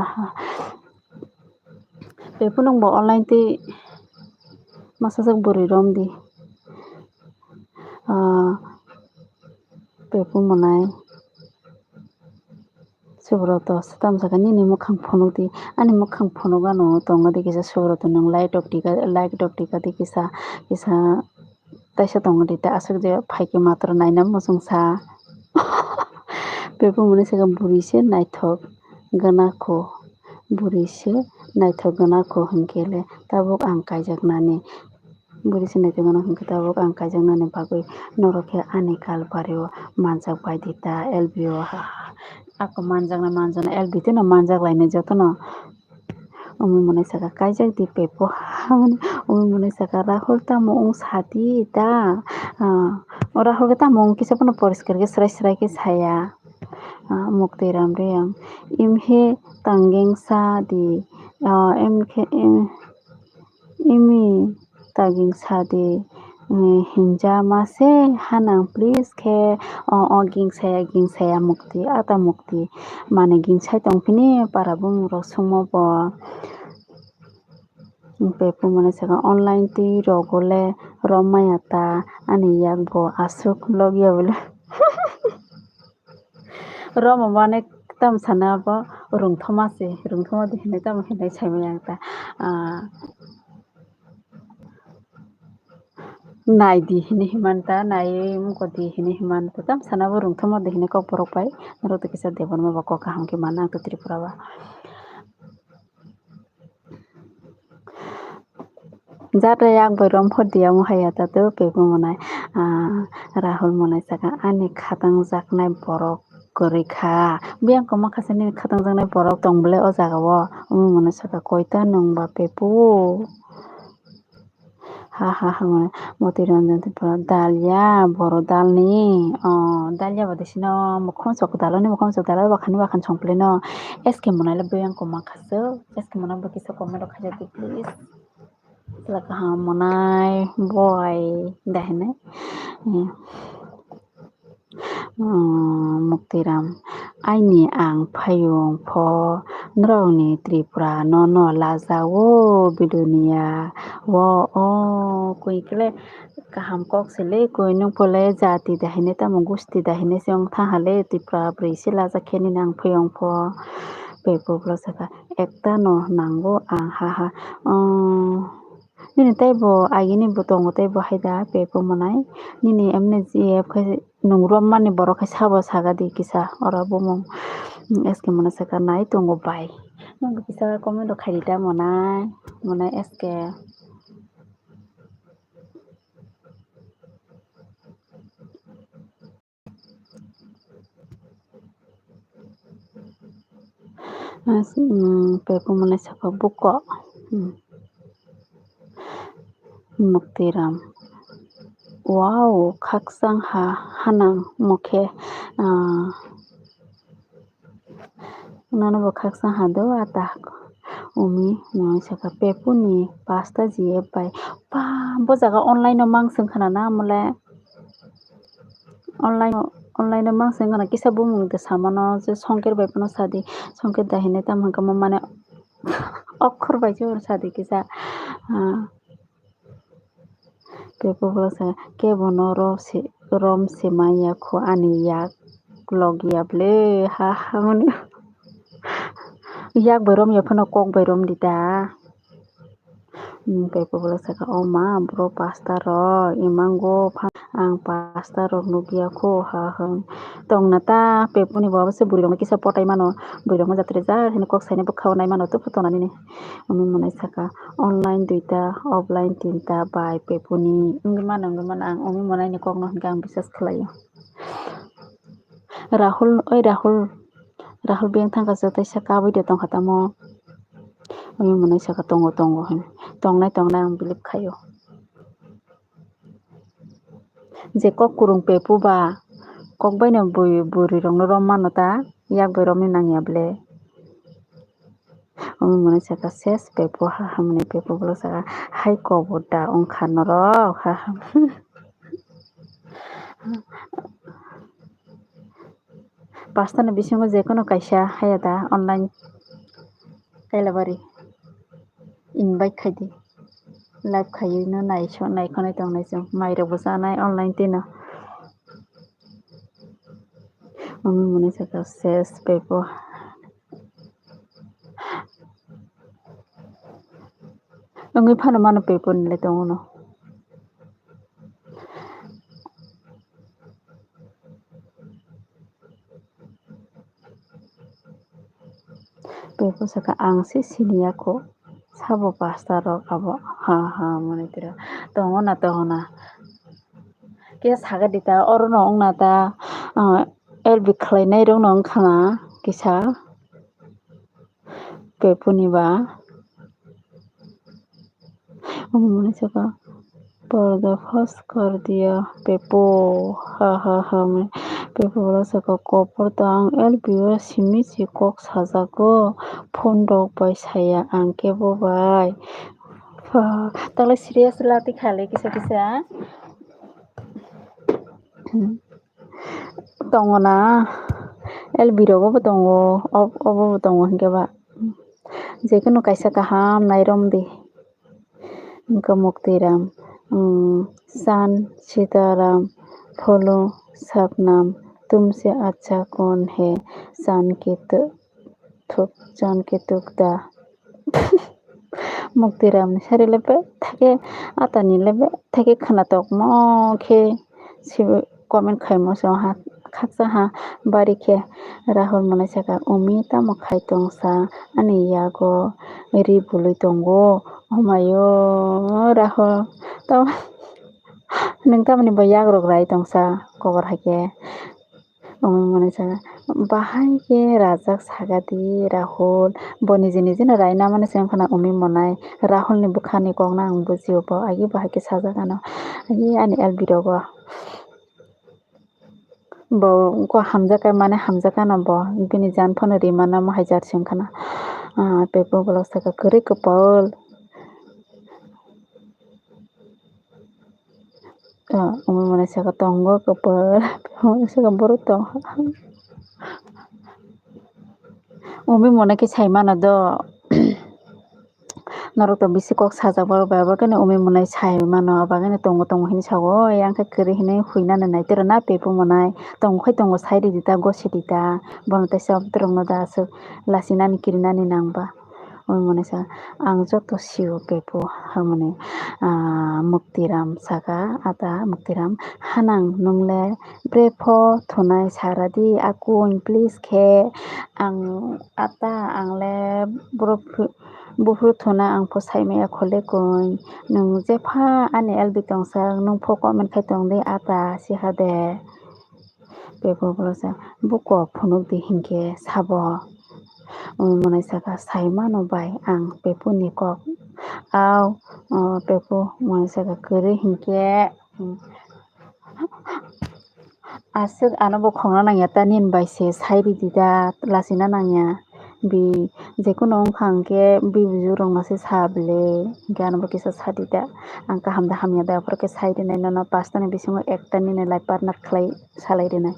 pepu nang bo online ti masajak buri rom di pepu munai Subroto sitam saka nini mukhang phono di ani mukhang phono gano tonga di kisa subroto nang like dok tika di kisa taisa tonga di ta asuk je phaiki matra nainam musung sa pepu muni saka burise naithok ganako hingkele tabuk ang kaijaknani burise naithok gana hingke tabuk ang kaijaknani bagui norokhe ani kal bareo manjak bai dita LBO ako manjakna LB no manjak lainai jotono umi munai saka kaijak di pepo umi munai saka Rahul tamo ung sadi ta Rahul ke tamo kisa pono poriskar ke srai ke saya mukti ramre yang imhe tanggeng sa di imi taging sa di hinja mase hanang please ke gingsaya mukti ata mukti mane gingsai tongpini para bung rok sungmo bo pepu mane saka online ti rogole romaya ta ani yak bo asuk logya bole Roma mane tam sana bo rungthoma de hine tam hine saimaya ta nai di hine himanta nai muko di hine himanta tam sana bo rungthoma de hine kok borok pai naro to kisa debon ma ba kok kaham ke mana to Tripura ba Jata yak borom phodiya mohaya ta to pepu monai Rahul monai saka ani khatang jaknai borok korika biang ko makase ni khatang jaknai borok tongbole o jaga o umi monai saka koita nongba pepu ha moti ranjan tripura dalia boro dalni dalia bade sino mukhon sok dalani bakhani chongple no eske monai le biang ko makase eske monai ba kisa comment khaja di please laka monai boy dahne muktiram aini ang phayung pho nroni Tripura no lajawo bidunia wo kuikle kaham kok sele koi nung pole jati dahine tamo gusti dahine seong thahale Tripura brise laja kheni nang phayung pho pepo saka ekta no nango ang ha nini taibo agini bo tongo taibo haida pepo monai nini emne gf nungrom mani borok khai sabo saga di kisa ora bomong eske mona saka nai tongo bai nang kisa comment khairita monai eske pepo monai saka buko muktiram wow khaksang hanang mokhe nano bo khaksang do ata umi monai saka pepu ni pasta gf bai pa bo jaga online no mangseng khana na mole online no mangseng khana kisa bumung de samano je songker bai pono sadi songker dahine tam hangkama mane অক্ষর পাইছে ওর সাথে কিসা pepo sa ke bono rom semaya ko ani yak logia ble ha mani yak borom ya phano kok borom dita pepo saka oma bro pasta ro imango ang pasta ro nugia ko ha tong nata pepo ni bawa se buri kisa potai mano buri ma jatre ja hene kok saine bo khawnai mano to photona ni umi monai saka online duita offline tinta bai pepo ni ngman ang umi monai ni kok no gang bisas khlaio Rahul beng thangka jotai saka bai de tong khatamo umi monai saka tongo tongnai ang bilip khayo je kok kurung pepo ba kok bai na buri rong no rom mano ta yak bai rom ni nangya ble Muna saka ses pepo hahamne pepo bolo saka hai koboda ongkha norok haham. Pastani bisingo jekono kaisa hayada online kailabari invite khaidi live khaiui no naikhonai tongnai chong mairokbo chanai online tino muna saka ses pepo ongui phano mano pepo nilai tongo no pepo saka angsi siniako sabo pasta rok abo ha mone tira tongo na ke saga dita oro no ongna ta LB khlainai rok no ongkha na kisa pepo ni ba mune saka पर्दा first कर दिया पेपो हा पेपो बोला सका कपर तांग एलबिओ Simi चिकक साजाको phone दक पैसाया आंके बोबाय ताले serious लाती खाले किसा तंगना एलबिरोगो tongo obo tongo hinke ba jekono kaisa kaham nairom di Inka Muktiram, सान सीताराम फलो शबनम तुमसे अच्छा कौन है सान के तुकदा Muktiram sari lebe thake atani lebe thake khana tok mo khe sibu comment khaimo so ha khaksa ha bari khe Rahul mane saka umi tamo khai tongsa ani yago ri bului tongo omayo Rahul tam nung tamani bo yagrok rai tongsa kobar haike mane saka bahai ke rajak sagadi Rahul bo nije no rai namani semkhana umi monai Rahul ni bukhani kok na ang bujio bo agi bahai ke sajagano agi ani LB rogo bo ko hamjaka mane hamjaka na bo bini jan phone rimana mo hajar semkhana pepo bolok saka kuri kopol umi mane saka tongo kopol saka boru tong umi mone ke saimano do norok to bisi kok sajak bor baba kene umi monai sai mano bagane tongo hini sago angka kiri hini huina na naitero na pepo monai tongo sai dita gosi dita bono te sab drong no da asuk lasinani kirinani nangba umi monai sa ang joto siu pepo hamone Muktiram saka ata Muktiram hanang nungle brefo thonai saradi akun please khe ang ata angle buhru thona ang po saimaya khole kun nung jefa ani LB tongsa nung pho comment khai tongde ata sihade pepo bolsa buko phunuk di hinke sabo monai saka saimano bai ang pepo ni kok aw pepo monai saka kuri hinke asuk ano bo khongna nangya tanin bai se sairi dida lasina nangya bi jekono ongkha ke bibuju rong mase sabile gyan bo kisa sadida angka hamda hamya da por ke saide nai no pasta ni bisingo ekta ni lai partner khlai salai rena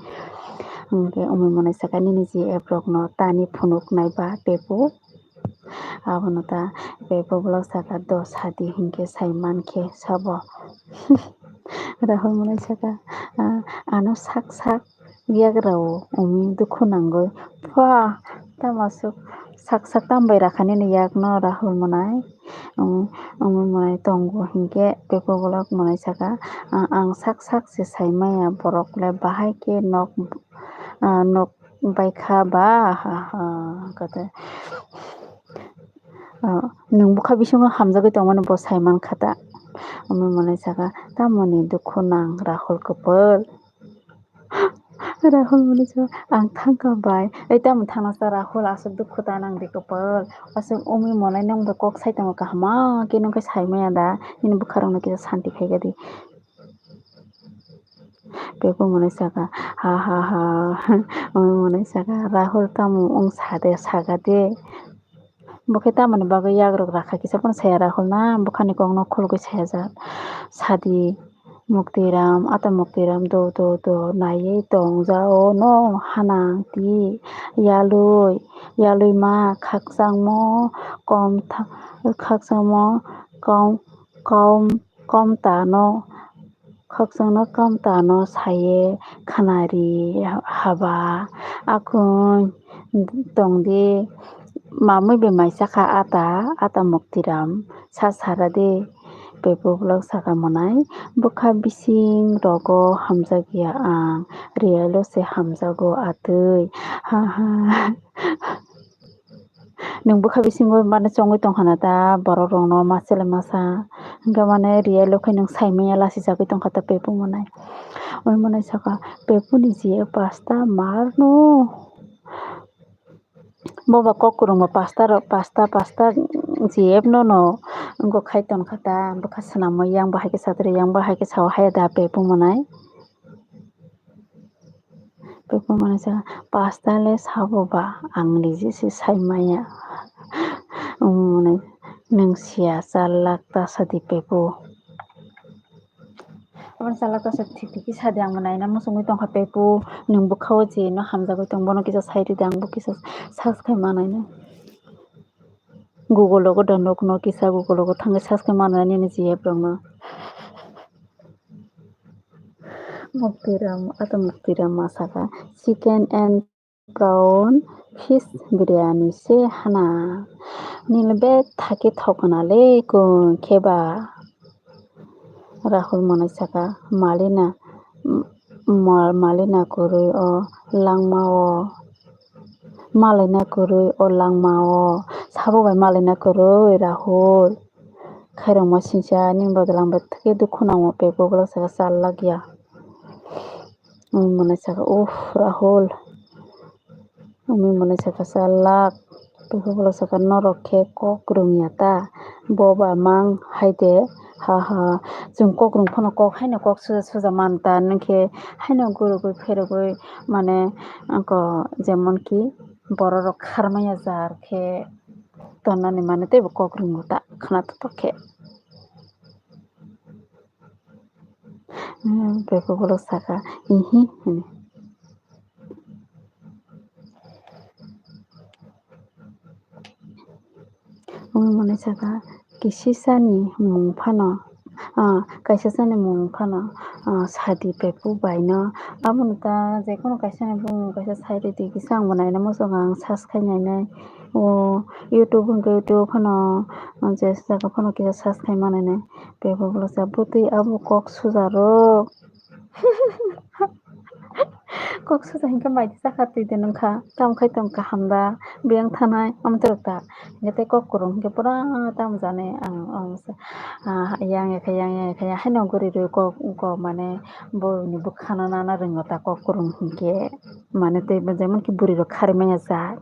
ke umi monai saka nini ji eprok no tani phunuk naiba pepo abono ta pepo blog saka dos hadi hinke saiman khe sabo Rahul monai saka ano sak yagrao umi dukhu nangoi pha tamasuk sak tambai rakhani ni yakno Rahul monai umi monai tongo hinke pepo blog monai saka ang sak se saimaya borok le bahai ke nok baikha ba kate nung bukha bisingo hamjagoi tongmani bo saiman khata umi monai saka tamoni dukhu nang Rahul kopol Rahul monai saka ang thangka bai tamo thangna sa Rahul asuk dukhu ta nang di kopol asuk umi monai nang bo kok sai tongo kahama ke nung kai saimaya da nini bukharong no kisa shanti khaigadi pepo monai saka ha umi monai saka Rahul tamo ong sagade Bokhe tamani bagui yagrok rakha kisa pono saya rahul na bukhani kok no khulgui sayajak sadi muktiram ata muktiram do naiye tongjao no hanang ti yalui ma khakchangmo kom khakchangmo kom kom kom tano khakchangno kom tano saye khanari haba akhun tongdi mamui bai maisa kha ata muktiram sasarade pepo blog saka monai bukha bising rogo hamjakya ang realo se hamjago atui ha ha nung bukha bisingo mane chongoi tongkhana ta borok rok no machele masa hingka mane realo khai nung saimanya lasi jagui tongkha ta pepo monai oi monai saka pepo ni je pasta marno boba kokurung ma pasta jeb no ongo khai tongkha ta bukha swnamoi yang bahai ke sadre yang bahai ke saw hayada pepo monai pepo monai sa pasta le saboba ang niji se saimaya monai nung sia chalak ta sadi pepo Abang salah ta tiki sadi ang manai na musungui tongkha pepo nung bukha o je no hamjagoi tong bono kisa sairi dang bu kisa subscribe manai na Google logo download no kisa Google logo thangai subscribe manai ni je prong no muktiram masaka chicken and prawn fish biryani se hana nilbe thake thokana le kun kheba Rahul monai saka malina kurui o langma o malaina kurui o langma o sabo bai malaina kurui Rahul khairokma sinsa ning badalang bai thike dukhunang pepo blog saka chalakya monai saka Rahul monai saka chalak pepo blog saka norok khe kok rungya ta boba mang haide ha chung kokrung phano kok haino kok suja manta nungkhe haino gurugui pherugui mane onko jemon ki borok rok kharmaya jar khe tonnani mane teibo kokrung ta khana tokhe pepo blog saka hini monai saka kisisani mung phano kaisa chani mung phano sadi pepo baino aboni ta jekono kaisa ni bung kaisa sairi di kisa ang banai na mosong ang subscribe nainai YouTube hingke YouTube phano je jaga phano kisa subscribe manai pepo blog sa butui abo kok sujarok kok suja hingke maiti chakha tui de nungkha tam khai tongkha hamda beyang thanai amtorok ta hingke tei kok kurung hingke pura tamjani yang ekhaya haino guri rui kok mane borokni bwkhano nana rungyo ta kok kurung hingke mane tei jemon ki buri rok kharimaya jar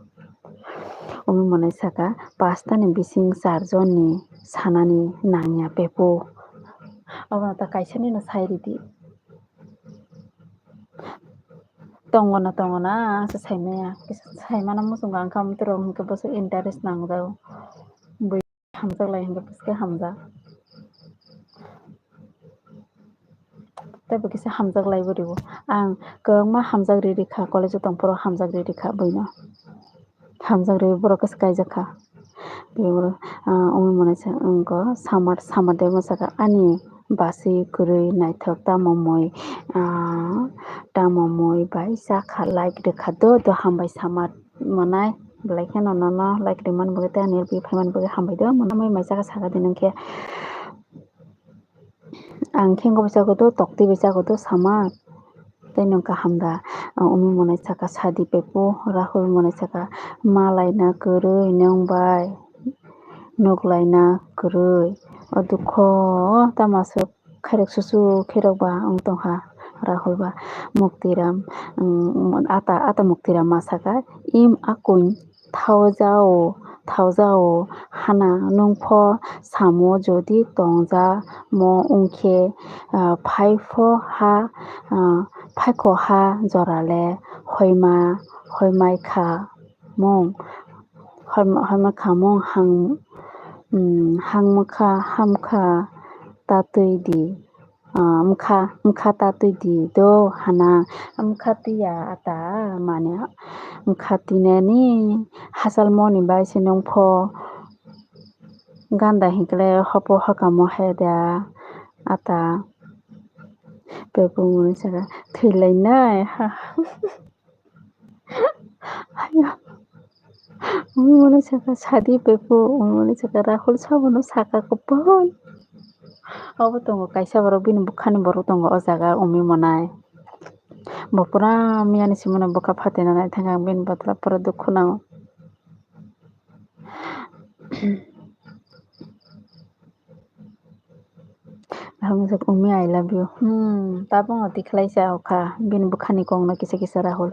monai saka pasta ni bising 4 jon ni sanani nangya pepo abono ta kaisa ni no sairi di tongo na asa saimaya saimana musung ang kam torok hingke boso interest nangjak bui hamjaklai hingke buske hamjak teibo kisa hamjaklai boribo ang kwbangma hamjak riri kha college o tongphuru hamjak riri kha buino hamjak riri borok kisa kaijakha monai sa ongo samar de saka ani basi kurui naithok tamomoi bai chakha like rwkha do hambai samar manai belai kheno no like rwmani bagui tei ani review faimani bagui hambai do monamoi mai chakha saka di nungkhe ang khengo bai chago tokti bai chago samak tei nungkha hamda monai saka sadi pepo Rahul monai saka malaina kwrui nongbai nuklaina kwrui o dukho tamasok khairok susu kherok ba ong tongkha Rahul ba muktiram ata muktiram masaka akung thaujao hana nungpho samo jodi tongja mo ongkhe phaikho ha jorale hoimaikha mung hamkamong hangmukha hamkha tatui di mkha tatui di do hana mkha tiya ata mane mkha tineni hasalmoni bai sinongpho ganda hingkle hopo hakamo heda ata pepung saka thilainai mune saka sadi pepu mune saka rahul sabono saka kopon abo tongo kaisa borok bini bukhani borok tongo o jaga umi monai bo pura miyani simone boka fatena naithaka bini botla pura dukhu nango Hamzat umi I love you. Tabang oti khlaisa okha bini bukhani kongna kisa kisa Rahul.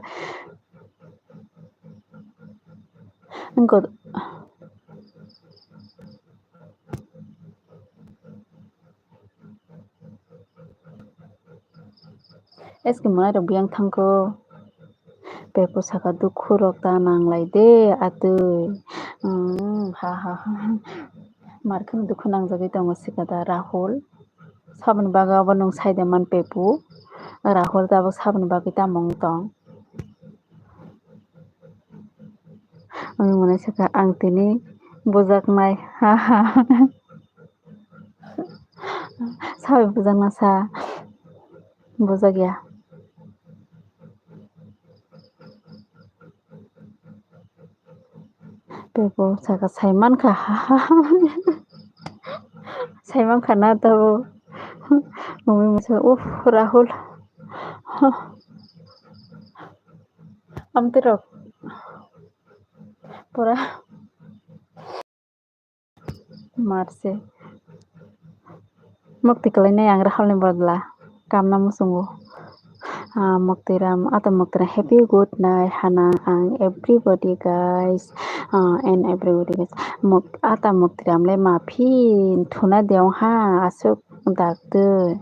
Engko eski mai rok biang thangko pepo saka dukhu rok ta nanglai de atui ha markhani dukhu nangjagui tongo sikada Rahul saboni baga abo nung saide man pepu Rahul tabuk saboni bagui tamung tong ami mone saka ang tini bujaknai sabai bujakna sa bujakya pepo saka saimankha saimankha na tabo umi masa Rahul amtirok pura marse mukti kalainai ang Rahul ni bodla kamna musungo Muktiram happy good night hana ang everybody guys and everybody guys Muktiram le ma phin thuna deong ha asuk dakte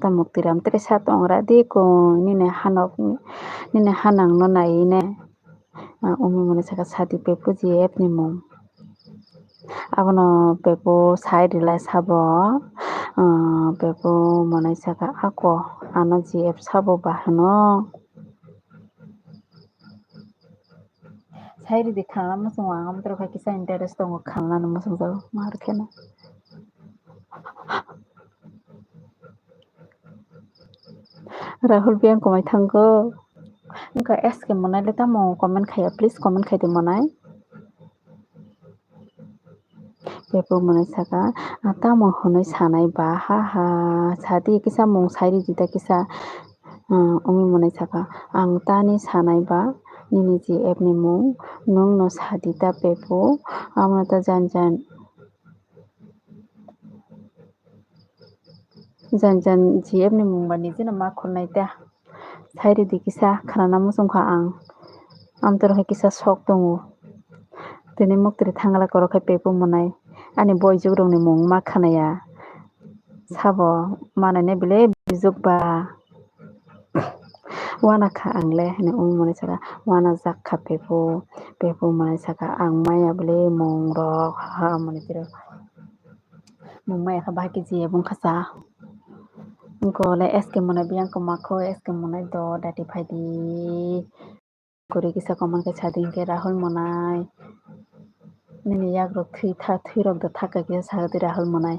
Muktiram tere sa tongra de ko nine hanang no nai ne umi mone saka sadi pepu ji app ni mum abono pepu side relay sabo pepu mone saka ako ano ji app sabo bahano sairi di khalna musung ang amtro kha kisa interest tongo khalna no musung jago markhena Rahul biang komai thango Engka SK monai le tamo comment khaya please comment khai de monai pepo monai saka tamo honoi sanai ba ha sadi kisa mung sairi dita kisa umi monai saka ang tani sanai ba nini ji app ni mung nung no sadi ta pepo amna ta jan ji app ni mung ba nije na ma khornai ta sairi di kisa khanana musungkha ang amtoro hai kisa sok tongo tini muktri thangla korokhai pepo monai ani boy jugrong ni mung ma khanaya sabo manane bile bijukba wana kha angle hene mone saka wana jakha pepo mane saka ang maya bile mung rok mone tiro mung maya kha bahki ji bung khasa Gole SK mone biang ko makho SK mone do dati phaidi kuri kisa koman ke sadin ke Rahul monai nini yagrok thui rok da thaka kisa sagati Rahul monai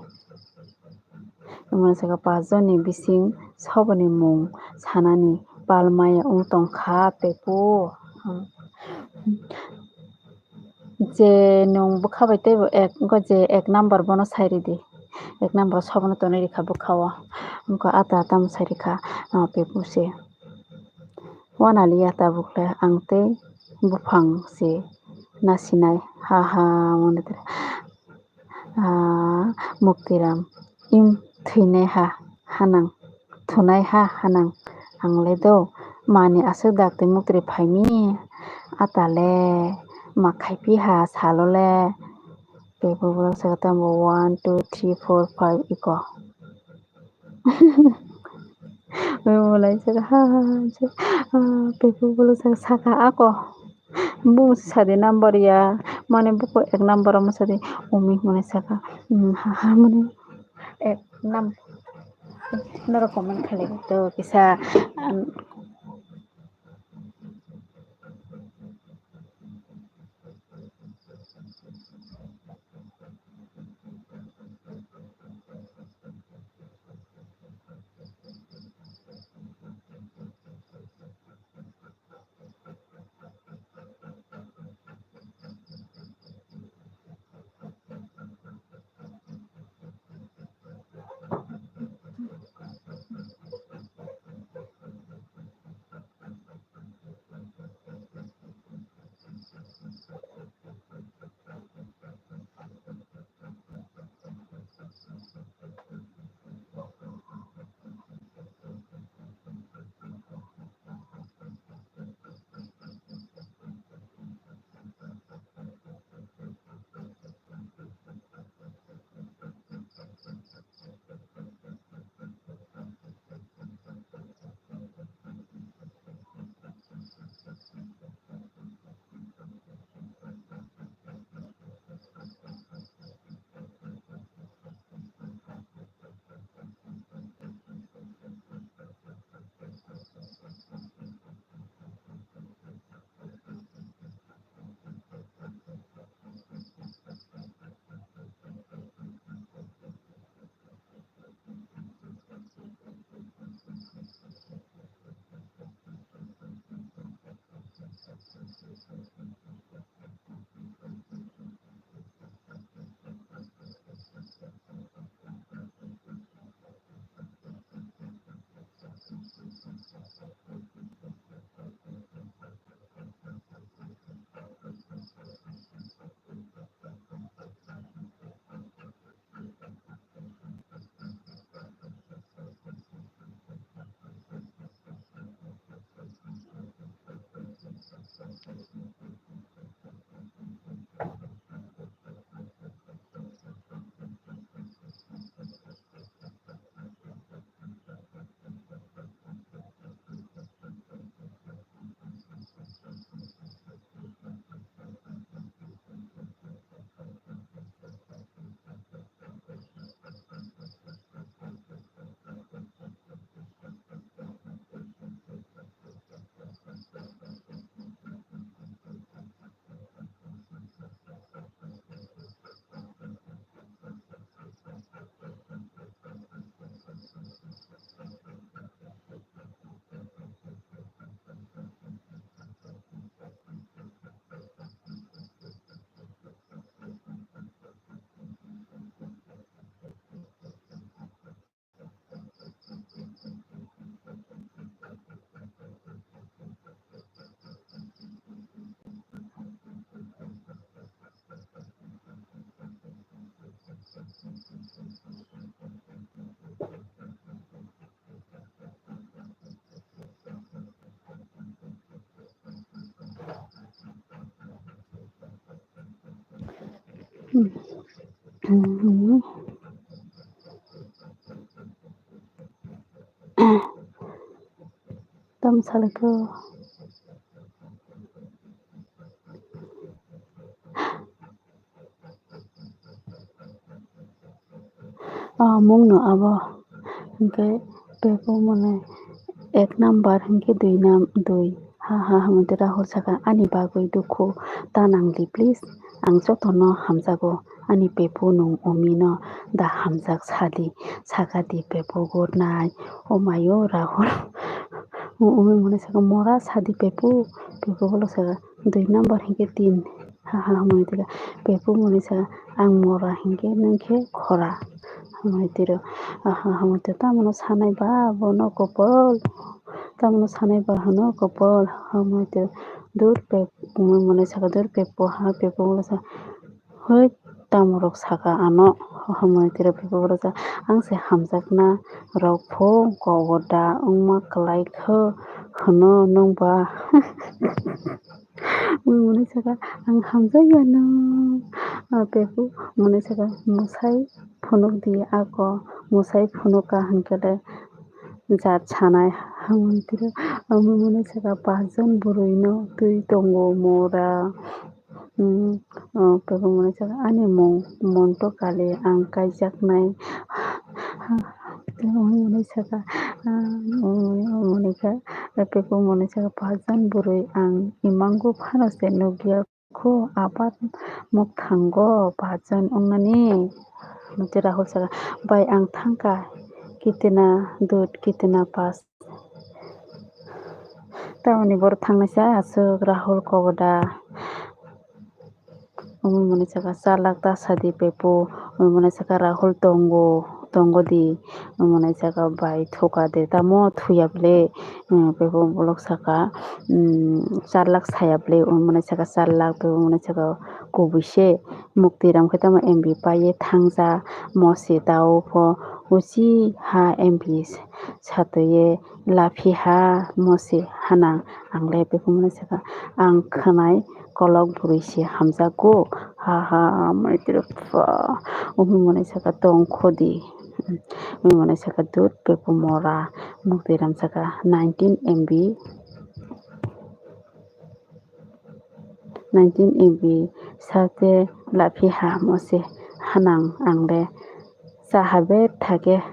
mone saka 5 jon ni bising soboni mung sanani palmaya tongkha pepo je nung bukhabai tebo je 1 number bono sairi di 1 number sobono tonoi rikha bukhao onko ata musai rikha pepo se wana liya tabukle angte bufang se nasinai ha mone tira Muktiram im thuinai ha hanang thunai ha hanang angle do mani asuk dakte muktri phaimi atale ma khaipi ha salole pepo bolok saka tambo 1 2 3 4 5 iko mulai saka pepo bolok saka ako Bu sadi number ya mane buku ek number mo sadi umi mane saka haha mane ek nam narokoman khali to kisa tam salako mung no abo hingke pepo mane ek number hingke dui ha hamote rahul saka ani bagui dukhu tanangli please ang jotono hamjago ani pepo nung umi no da hamjak sadi sakadi pepo good night omayo rahul umi mane saka mora sadi pepo bolo saka 2 number hingke 3 ha hamote pepo mane saka ang mora hingke nungkhe khora hamoitiro hamote tamano sanai ba bono kopol tamano sanai ba hano kopol hamoite dur pepo mane saka dur pepo ha pepo bolo saka hoi tamorok saka ano hamoitiro pepo bolo saka angse hamjakna rok phung kogoda wngma klai kho hino nungba mane saka ang hamjaiyano pepo mane saka musai phunuk di ako musai phunuka hingkele jat sanai mantira mone saka pajon burui no tui tongo mora pepo mone saka ani monto kale ang kaijaknai mone saka monika pepo mone saka pajon burui ang imango phanose nugia ko apat muk thango pajon ongmani mate Rahul saka bai ang thangka kitina dud kitina pas tamoni bor thangnasa asuk Rahul koboda mone saka 4 lakh ta sadi pepo mone saka Rahul tongo di mone saka bai thoka de tamo thuyable pepo bolok saka 4 lakh sayable mone saka 4 lakh pepo mone saka kubise muktiram khetamo MB paye thangja mosi tao pho usi ha MB satoye lafi ha mosi hanang angle pepo mone saka ang khanai kolok burisi hamjago ha maitiro mone saka tong khodi mone saka dud pepo mora muktiram saka 19 MB sate lafi ha mosi hanang angle sahabe thake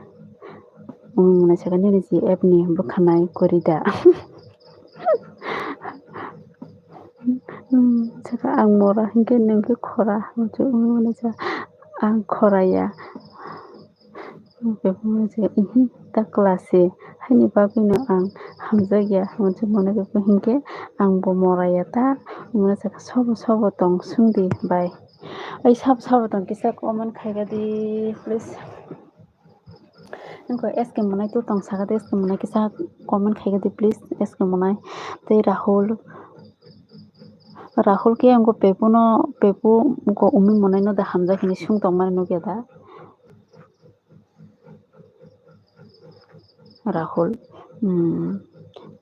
mone saka nini ji app ni bukhanai korida saka ang mora hingke ningke khora mone saka ang khoraya pepo mone saka ta klase haini bagino ang hamjagya mone pepo hingke ang bo moraya ta mone saka sobo tong sungdi bai ai sabo tong kisa comment khaigadi please nungko SK monai tu tong saka SK monai kisa comment khaigadi please SK monai tei Rahul ke angko pepo ko umi monai no da hamja kini sung tong mani nugya da Rahul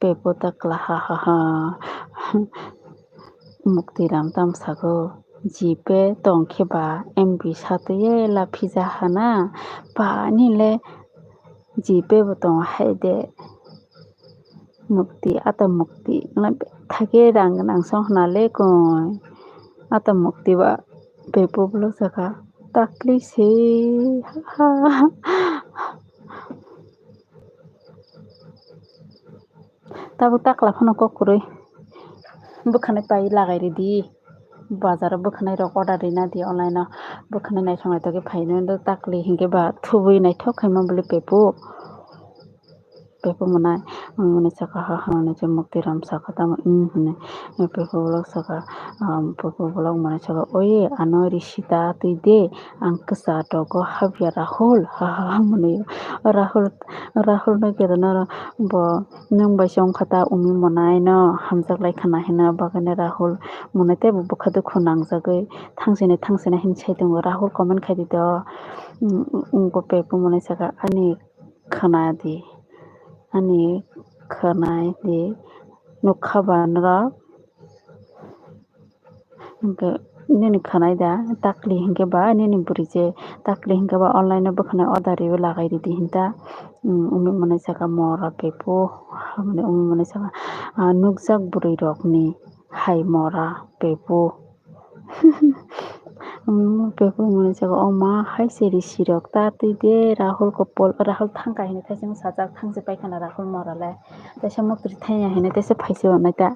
pepo ta kla ha muktiram tam sago jipe tongkheba MB satoye laphija hana panile jipe bo tong haide mukti ata mukti thake rang nang song hnale koi ata mukti ba pepo blo saka takli se ha tabu takla phano kokurui bukhanai pai lagai redi bazar bukhanai rok order rina di online bukhanai naithok naithoke phaino takli hingke ba thubui naithok khaima bole pepo monai mone saka ha muktiram saka tamo hine pepo bolok saka pepo bolok mone saka oye ano rishita tui de ang ksa togo habya Rahul ha mone Rahul no kedono bo nung bai song khata umi monai no hamjaklai khana hina bagane Rahul mone te bukha dukhu nangjagoi thangsene hin saitongo Rahul comment khaidi do ungko pepo mone saka ani khanai di nukhabanra nini khanai da takli hingke ba nini burije takli hingke ba online bukhanai order riwe lagai ridi hinta umi mone saka mora pepo umi mone saka nukjak burui rok ni hai mora pepo pepo mone saka oma haise rishi rok ta tui de Rahul ko Rahul thangka hine thaising sajak thangse paikana Rahul morale taisa muktri thaiya hine taisa phaise onaita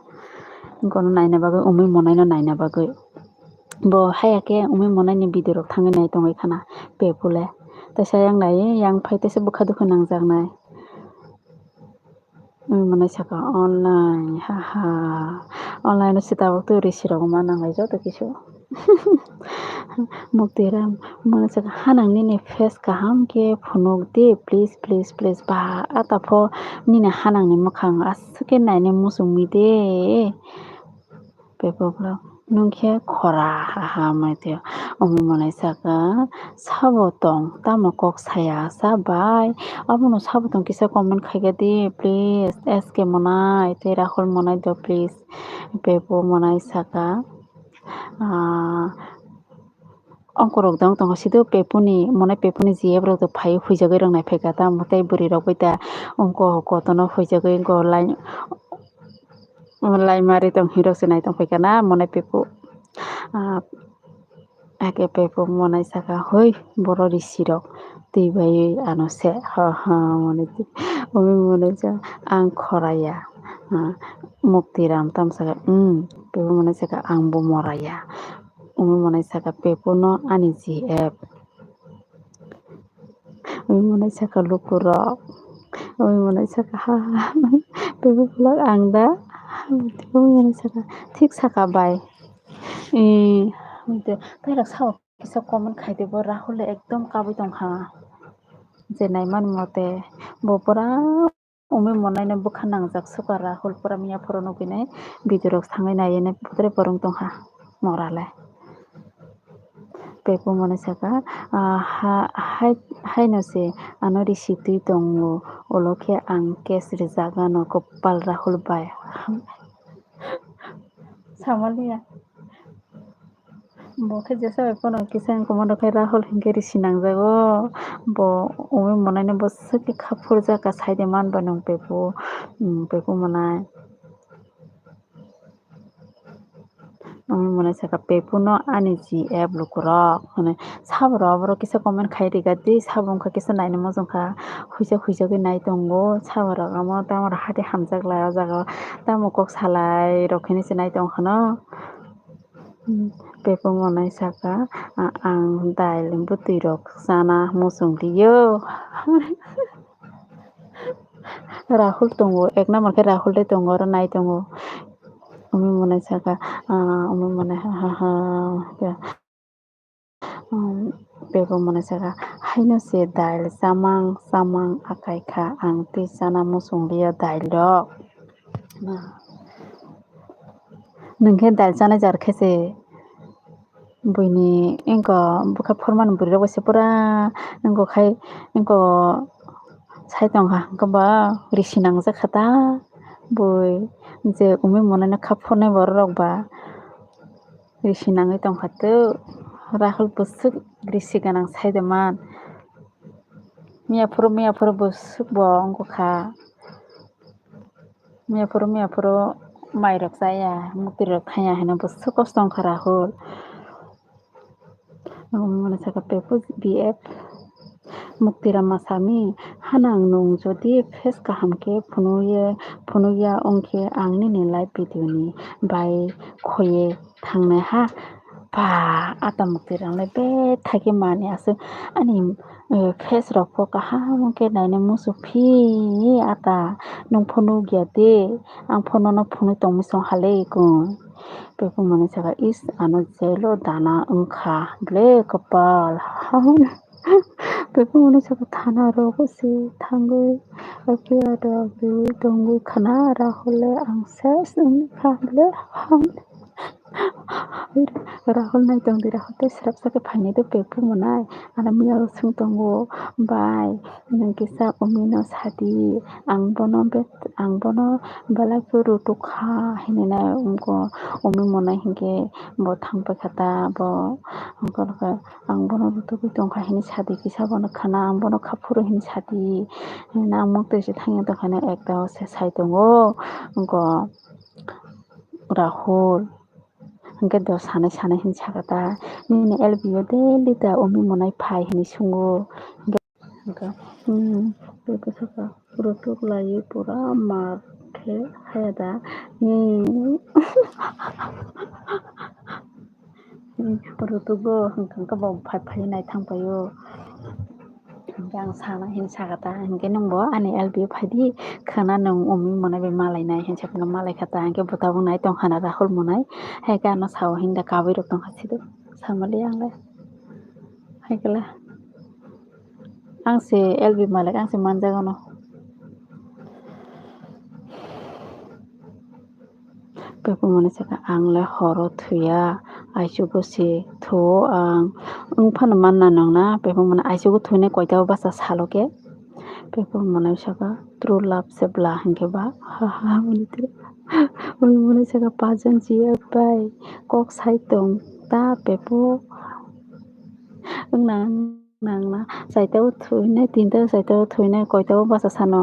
gono naina bagoi umi monai no naina bagoi bo hayake umi monai ni video rok thangai nai tongai khana pepule taisa yang nai yang phai taisa bukha dukhu nangjaknai mone saka online online no sitabok tu rishi rok manangai joto kisu muktiram mone saka hanang nini face kaham ke phunuk de please ba ata pho nini hanang ni mukhang asuke naine musungmi de pepo blog nungkhe khora ha maite umi monai saka sabo tong tamo kok saya sabai abono sabo tong kisa comment khaigadi please SK monai te Rahul monai do please pepo monai saka angkorok dang tongo sido pepuni mone pepuni jiep rok do phai huijagai rong nai phaika tam tei bwri rok baita ongko kotono huijagai ongko laimari tong hiro se nai tong phaika na mone pepu ake pepu monai saka hoi boro risi rok tui bai ano se ha mone umi mone ja ang khoraya mukti ram tam saka pepu mone saka ang bo moraya umi mone saka pepu no ani GF umi mone saka lukurok umi mone saka pepu vlog ang da umi mone saka thik saka bai tairak sao kisa comment khaitebo Rahul ekdom kabui tongkha je naiman mote bo pura umi monai no bwkha nangjak suka Rahul pura miya phuru nugui video rok thangai nai ne putre porong tongkha morale pepu mone saka haino se ano risi tui tongo olokhe ang case rijagano kopal Rahul bai samalia bo khe jesa bai pono kisang komodo khai Rahul hingke risi nangjago bo umi monai no bo swkhe khapurjaka side manba nong pepu monai umi monai saka pepu no ani GF lukurok sabro borok kisa comment khai rigadi sabo wngkha kisa nainai mojongkha huijagui nai tongo saborok amo tamoro hati hamjaklai o jaga tamo kok salai rok hinui se nai tongkha no pepu monai saka ang dail bwtui rok chana muchung riyo Rahul tongo ek number khe Rahul dai tongo oro nai tongo umi monai saka umi monai pepu monai saka haino se dail chamang akaikha ang tui chana muchung riyo dail rok nongkhe dail chanai jar khese buini engko bwkha phormani bwrwi rok baisa pura engko khai engko sai tongkha hwnkhe risi nangjakha ta bui je umi monai no khap phornai borok rok ba risi nangui tongkha tu Rahul bwswk risi ganang side man miyaphuru bwswk bo ongkha miyaphuru mai rok chaya mukti rok khaya hino bwswk kosto ongkha Rahul umi monai saka pepu BF Muktiram Masami hanang nung jodi face kaham ke phunuya ongkhe ang nini live video ni bai khoye thangnai ha ata Muktiram lai bethai mani asuk ani face rok po kaham ke nainai muchuk phi ata nung phunu gya de ang phono no phunui tongmoi songkhalei kun pepu monai saka is ano jelo dana wngkha ble kopal pepu monai saka thana rok se thangui apia rok tongui khana Rahul ang ses wngkha ble Rahul nai tongdi Rahul tei srapsa khe phainai do pepu monai ano miya swng tongo bai kisa umi no sadi ang bono belai khe rutukha hinui ongko umi monai hinkhe bo thangpaikha ta bo ang bono rutugui tongkha hinui sadi kisa bono khana ang bono khapfuru hinui sadi ang mukti se thangya tongkha ekta se sai tongo ongko Rahul hingke do sanai hinui saka ta nini LBO daily ta umi monai phai hinui sungo pepu saka rutuk lai pura mathe hayada rutugo hingkha bo phai nai thangpaio hingke ang sana hinui saka ta hingke nungbo ani LBO phaidi khana nung umi monai bai malainai hinsapno malaikha ta hingke bwtabung nai tongkha na Rahul monai hai gana sao hinda kabui rok tongkha sido samali anglai haikala ang se LB malak ang se manjagano pepu monai saka ang lai horo thuya aichugo se thuo ang wngphano manna nongna pepu monai aichugo thunai koita basa saloke pepu monai saka true love se bla hingke ba monai saka 5 jon GF bai kok sai tong ta pepu nang na saitao thuine tinta saitao thuine koitao basa sano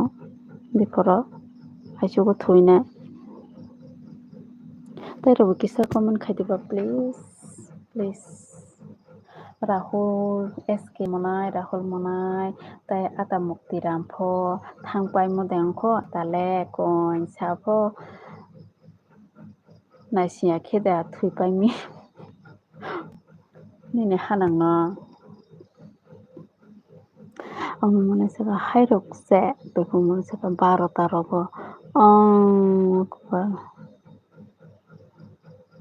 before aisugo thuine tairo kisa comment khaitiba please Rahul SK monai tai ata mukti rampho thangpai modengkho tale koin sapho naisia kheda thuipai mi nini hanangno ang mone saka hairok se beko mone saka 12 rogo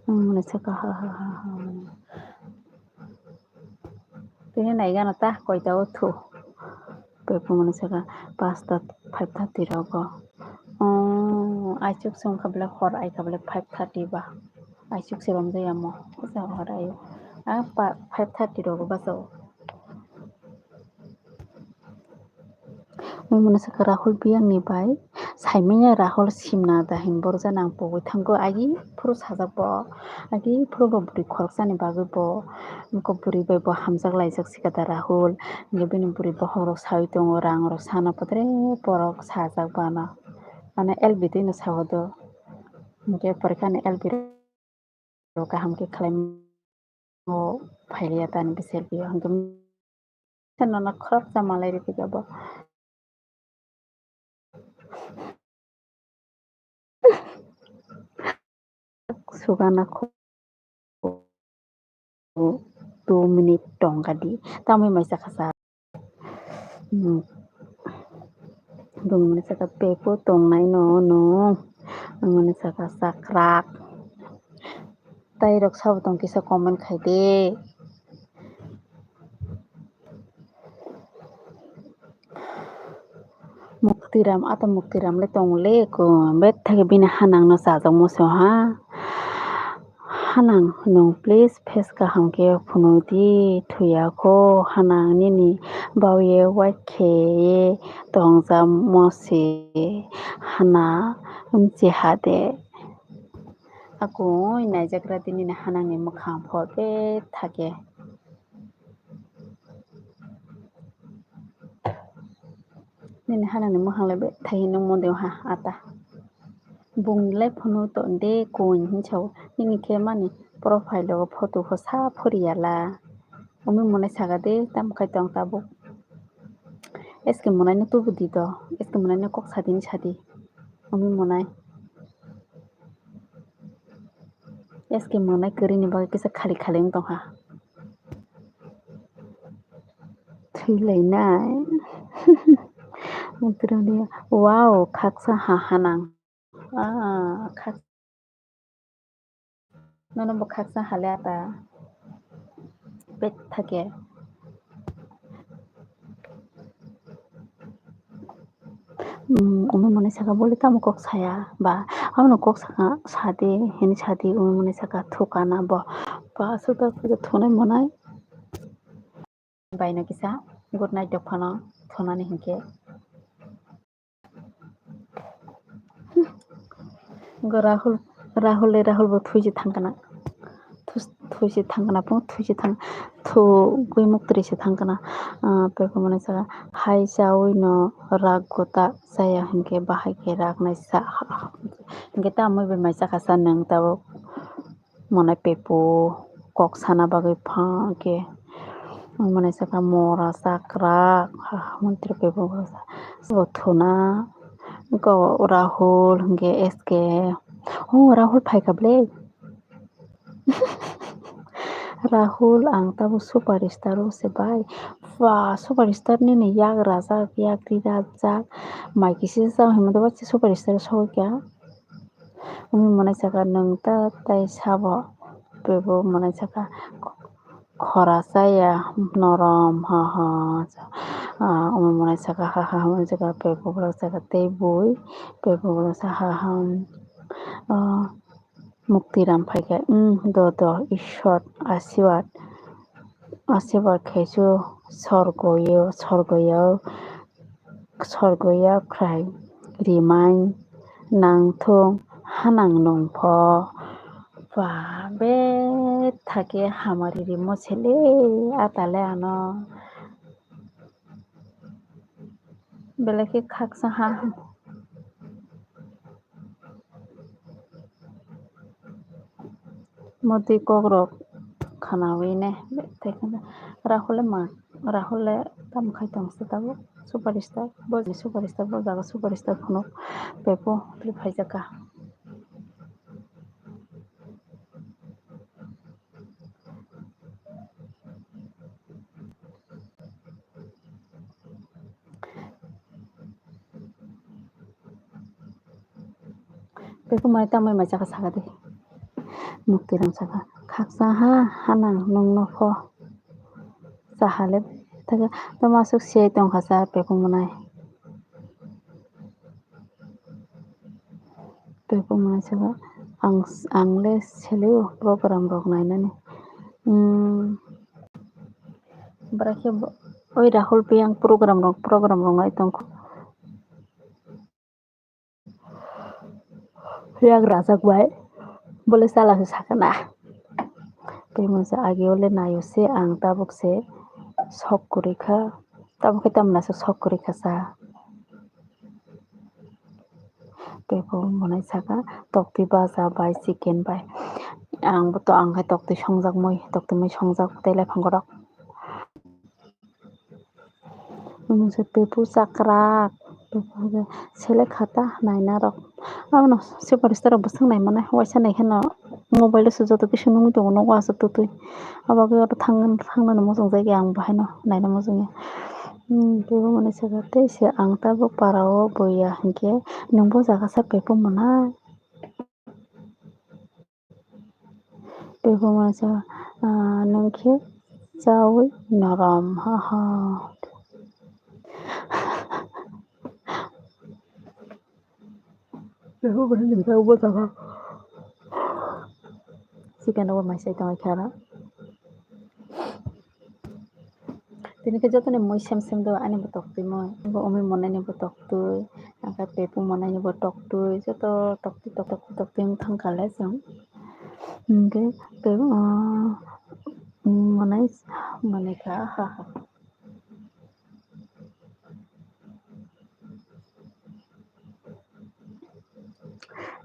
mone saka ha tini naigana ta koitao thu beko mone saka 5:30 rogo aisuk sum khabla hor ai khabla 5:30 ba aisuk serom jayamo sa hor ayo 5:30 rogo basao mone saka Rahul biyang ni bai saimanya Rahul simna dahin borja nang pogoi thango agi puru sajakbo agi puru bo buri khoroksani bagui bo ko buri bai bo hamjak laijak sikata Rahul nge bini buri bohorok sawi tongo rang rok sana padre borok sajak bana ane LB tino sawodo nge porkani LB ro kaham ke khalai mo phailiya tani bisel biyo hangam sanana khrap jamalai rikabo sugana 2 minute tongkadi tamai maisa khasa dong mane saka pepo tongnai no mane saka sakrak tai rok sabo tong kisa comment khaide muktiram le tongle ko bet thage bina hanang no sajak moso ha hanang nong please face kaham ke phunodi thuya ko hanang nini bauye wakhe tongja mosi hana hade akoi naijakra tini hanang ni mukhang phobe thake nini hanang ni mukhang lebe thai no modeu ha ata bunglai phunu to de koin hinchau nini ke mani profile lo photo ko sa phuriyala umi mone sagade tam khai tong tabo eske monai no tubudi to eske monai no kok sadi umi monai eske monai kari ni bagai kisa khali tong ha thui lainai muktirani wow khaksa ha hanang khak nono bo khaksa hale ata bet thake umi mone saka bole tam kok saya ba amno kok saka sade heni sade umi mone saka thukana bo ba suda thonai monai baino kisa good night dokphano thonani hinke Rahul bo thuisi thangkana pung thuisi thang thu gui muktri se thangkana peko mane saka hai jawi no ragota saya hinke bahai ke ragnai sa hinke ta moi be maisa khasa nang tabo mone pepo kok sana bagai phake mane saka mora sakra mantri pepo so thuna ko Rahul hinke SK Rahul phaikable Rahul ang tabo superstar se bai superstar ni yak rajak yak rirajak mai kisi jang himado bachi superstar so kya umi mane saka nang ta tai sabo bebo mane saka khora saya norom umi mane saka mane saka bebo saka tebui bebo saka muktiram phaika do ishwar ashirwad khaisu sorgoya khrai rimai nangthung hanang nongpho ba be থাকে হামারিরি মো ছেলে আতালে আনো বেলাকে খাকসা হা মতি কগ্রক খানাউইনে রাহুলে তাম খাইতামসে তাবো সুপারিস্তা বজাga সুপারিস্তা ফোনো পেপো ফাইজাকা pepo mai tamai mai jaka saga de muktiram saga khaksa ha hanang nongno pho sahale taga tamasuk sei tongkhasa pepo manai saga angle seleo program rok nainani brakhe oi rahul piyang program rok nai tongkho yang rajak bai bole salah sakana pemonsa age ole nayose ang tabuk se sok kurikha tabuk tamna se sok kurikha sa pepo monai saka tokti baja bai chicken bai ang boto ang hai tokti moi songjak tele phangorok mungse pepo sakrak pepo sele khata naina rok abono superstar rok bwsang nai mana waisa nai kheno mobile se joto kisu nungui tongo nogo asuk tutui abagui aro thangnani mojong ang bahaino naina mojongya pepo monai saka teise ang tabuk parao boia hinkhe nungbo jaga sa pepo monai pepo monai saka nungkhe chawi norom haha pepo monai nungkhe ubo jaga chicken rok mai sai tongoi khara tinike jotoni moi sem do ani bo toktui moi bo umi monai ni bo toktui aka pepo monai ni bo toktui joto toktui wngthang kale chong hinkhe pepo monai kha haha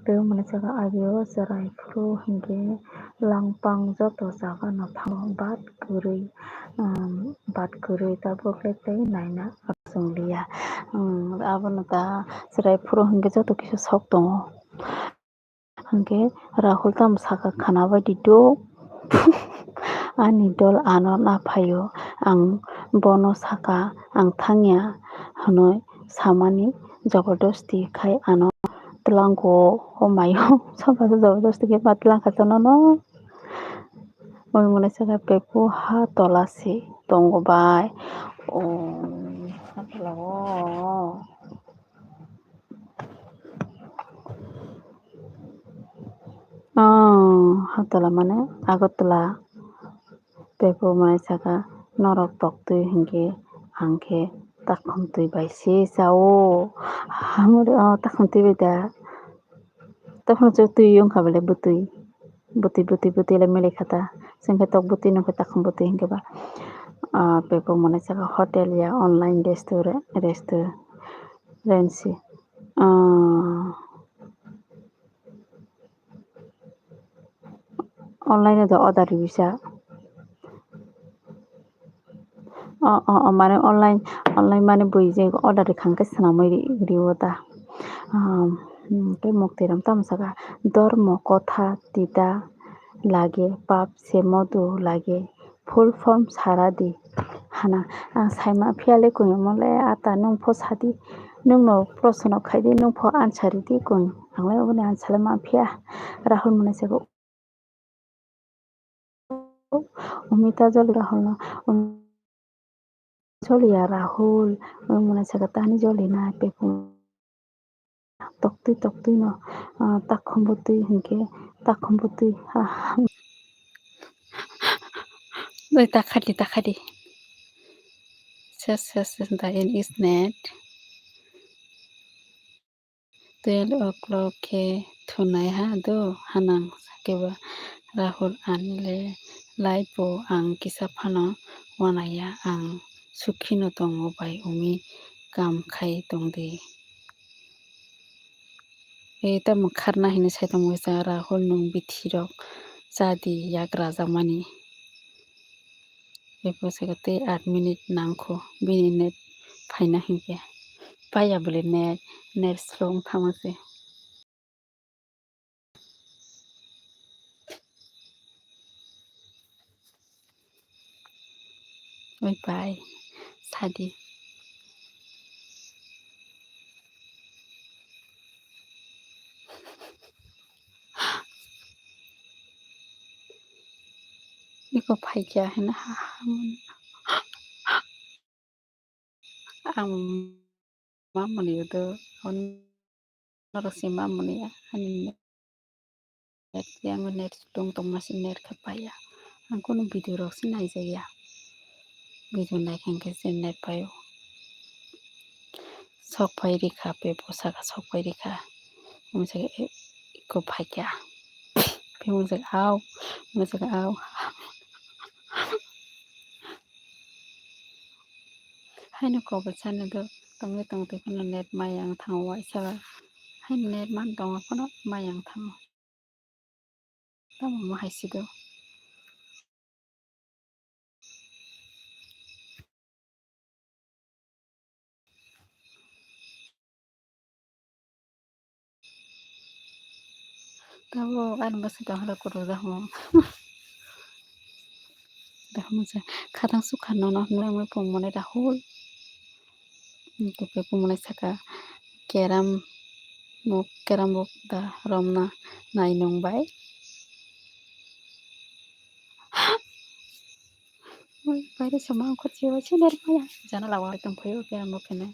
pepo monai saka ageo cherai fru hinkhe langpang joto jaga no thango bat kwrui tabuk tei naina chonglia abono ta cherai fru hinkhe joto kisu sok tongo hinkhe rahul tamo saka khana baidi duk ani dol ano na phaio ang bono saka ang thangya hinui samani jobordosti khai ano tlango maio sabaso jobordosti khe tlang khachono no moi monai saka pepo ha tolasi tongo bai hatola mane agottola pepo monai saka norok toktui hinkhe angkhe takhumtui bai se chao hamuri takhumtui bai da tokhono tui wngkha bele butui le mili khata jengkhe tok butui nongkhe takhum butui hinkhe ba pepo monai saka hotel ya online restaurant online do order bisa mane online mane bui je order khangkhe swnamui riyo ta ke muktiram tamo saka dormo kotha tita lage pap se modu lage full form saradi hana saima phiale kuimole ata nung pho sadi nungno proshno khaidi nung pho ansari di kun anglai oboni ansale ma phia rahul monai saka umita joli rahul no joli ya rahul monai saka tani joli na pepo toktui no takhum butui hinkhe takhum butui takhadi ses dayen is net 12 o'clock ke thunai ha do hanang sakeba rahul anle LIFO आं किसाफानो वानाया आं सुखिनो दङ बाय उमि काम खाय दंदे तम खारना हिनो साइतम जा राहुल नं बिथिरक जादी याग्रा जामानी बेपोसेगते 8 मिनिट नांखो बिनि नेट फायना हिंगे पाया बोले नेट स्लंग थामसे ओइ बाय सादी इको फाइकिया है ना आं मा मोनियोदो नरसी मा मोनिया आंनि नेट दं दंमासी नेट खपाया आंको नो वीडियो रक्सी नाय जाया वीडियो नायखेंके जे नेट पायो sok pai rika pe posaka sok pai rika मुझे इको फाइकिया फिर मुझे आओ हाय न कबे साने दो तंगे तंगे कनो नेट मायांग थांगो वाई साला हाय नेट मान दंग कनो मायांग थांगो तम म हायसिदो तबो आन बसे दहरा करो दहमो दहमो से खातां सुखा न न पमने राहुल के पमने सका केराम केराम दा रमना नाय नंबाय बायरे समा खरचियो से नेट माया जाना लावा एकदम फयो केराम फेने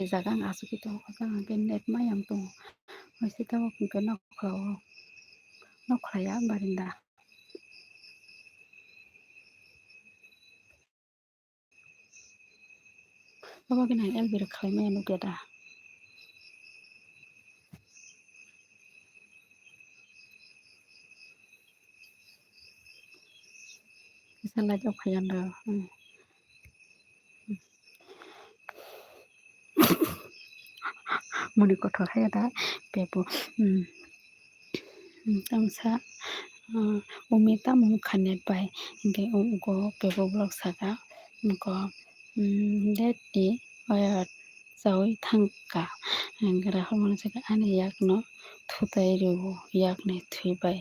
जागां आसुकी तो जागां के नेट मायांग तो वैसे तब के नखराया बारिंदा बाबा के नाय एलबेर खालामनाया नुगेदा साला जब खायांदा मुनि कठर है दा पेपो तमसा उमिता मुखानेट बाय इनके उनको पेपो ब्लॉग सागा उनको डेटी जावई थांका राहुल मन से आने याक न थुताई रेवो याक ने थुइबाय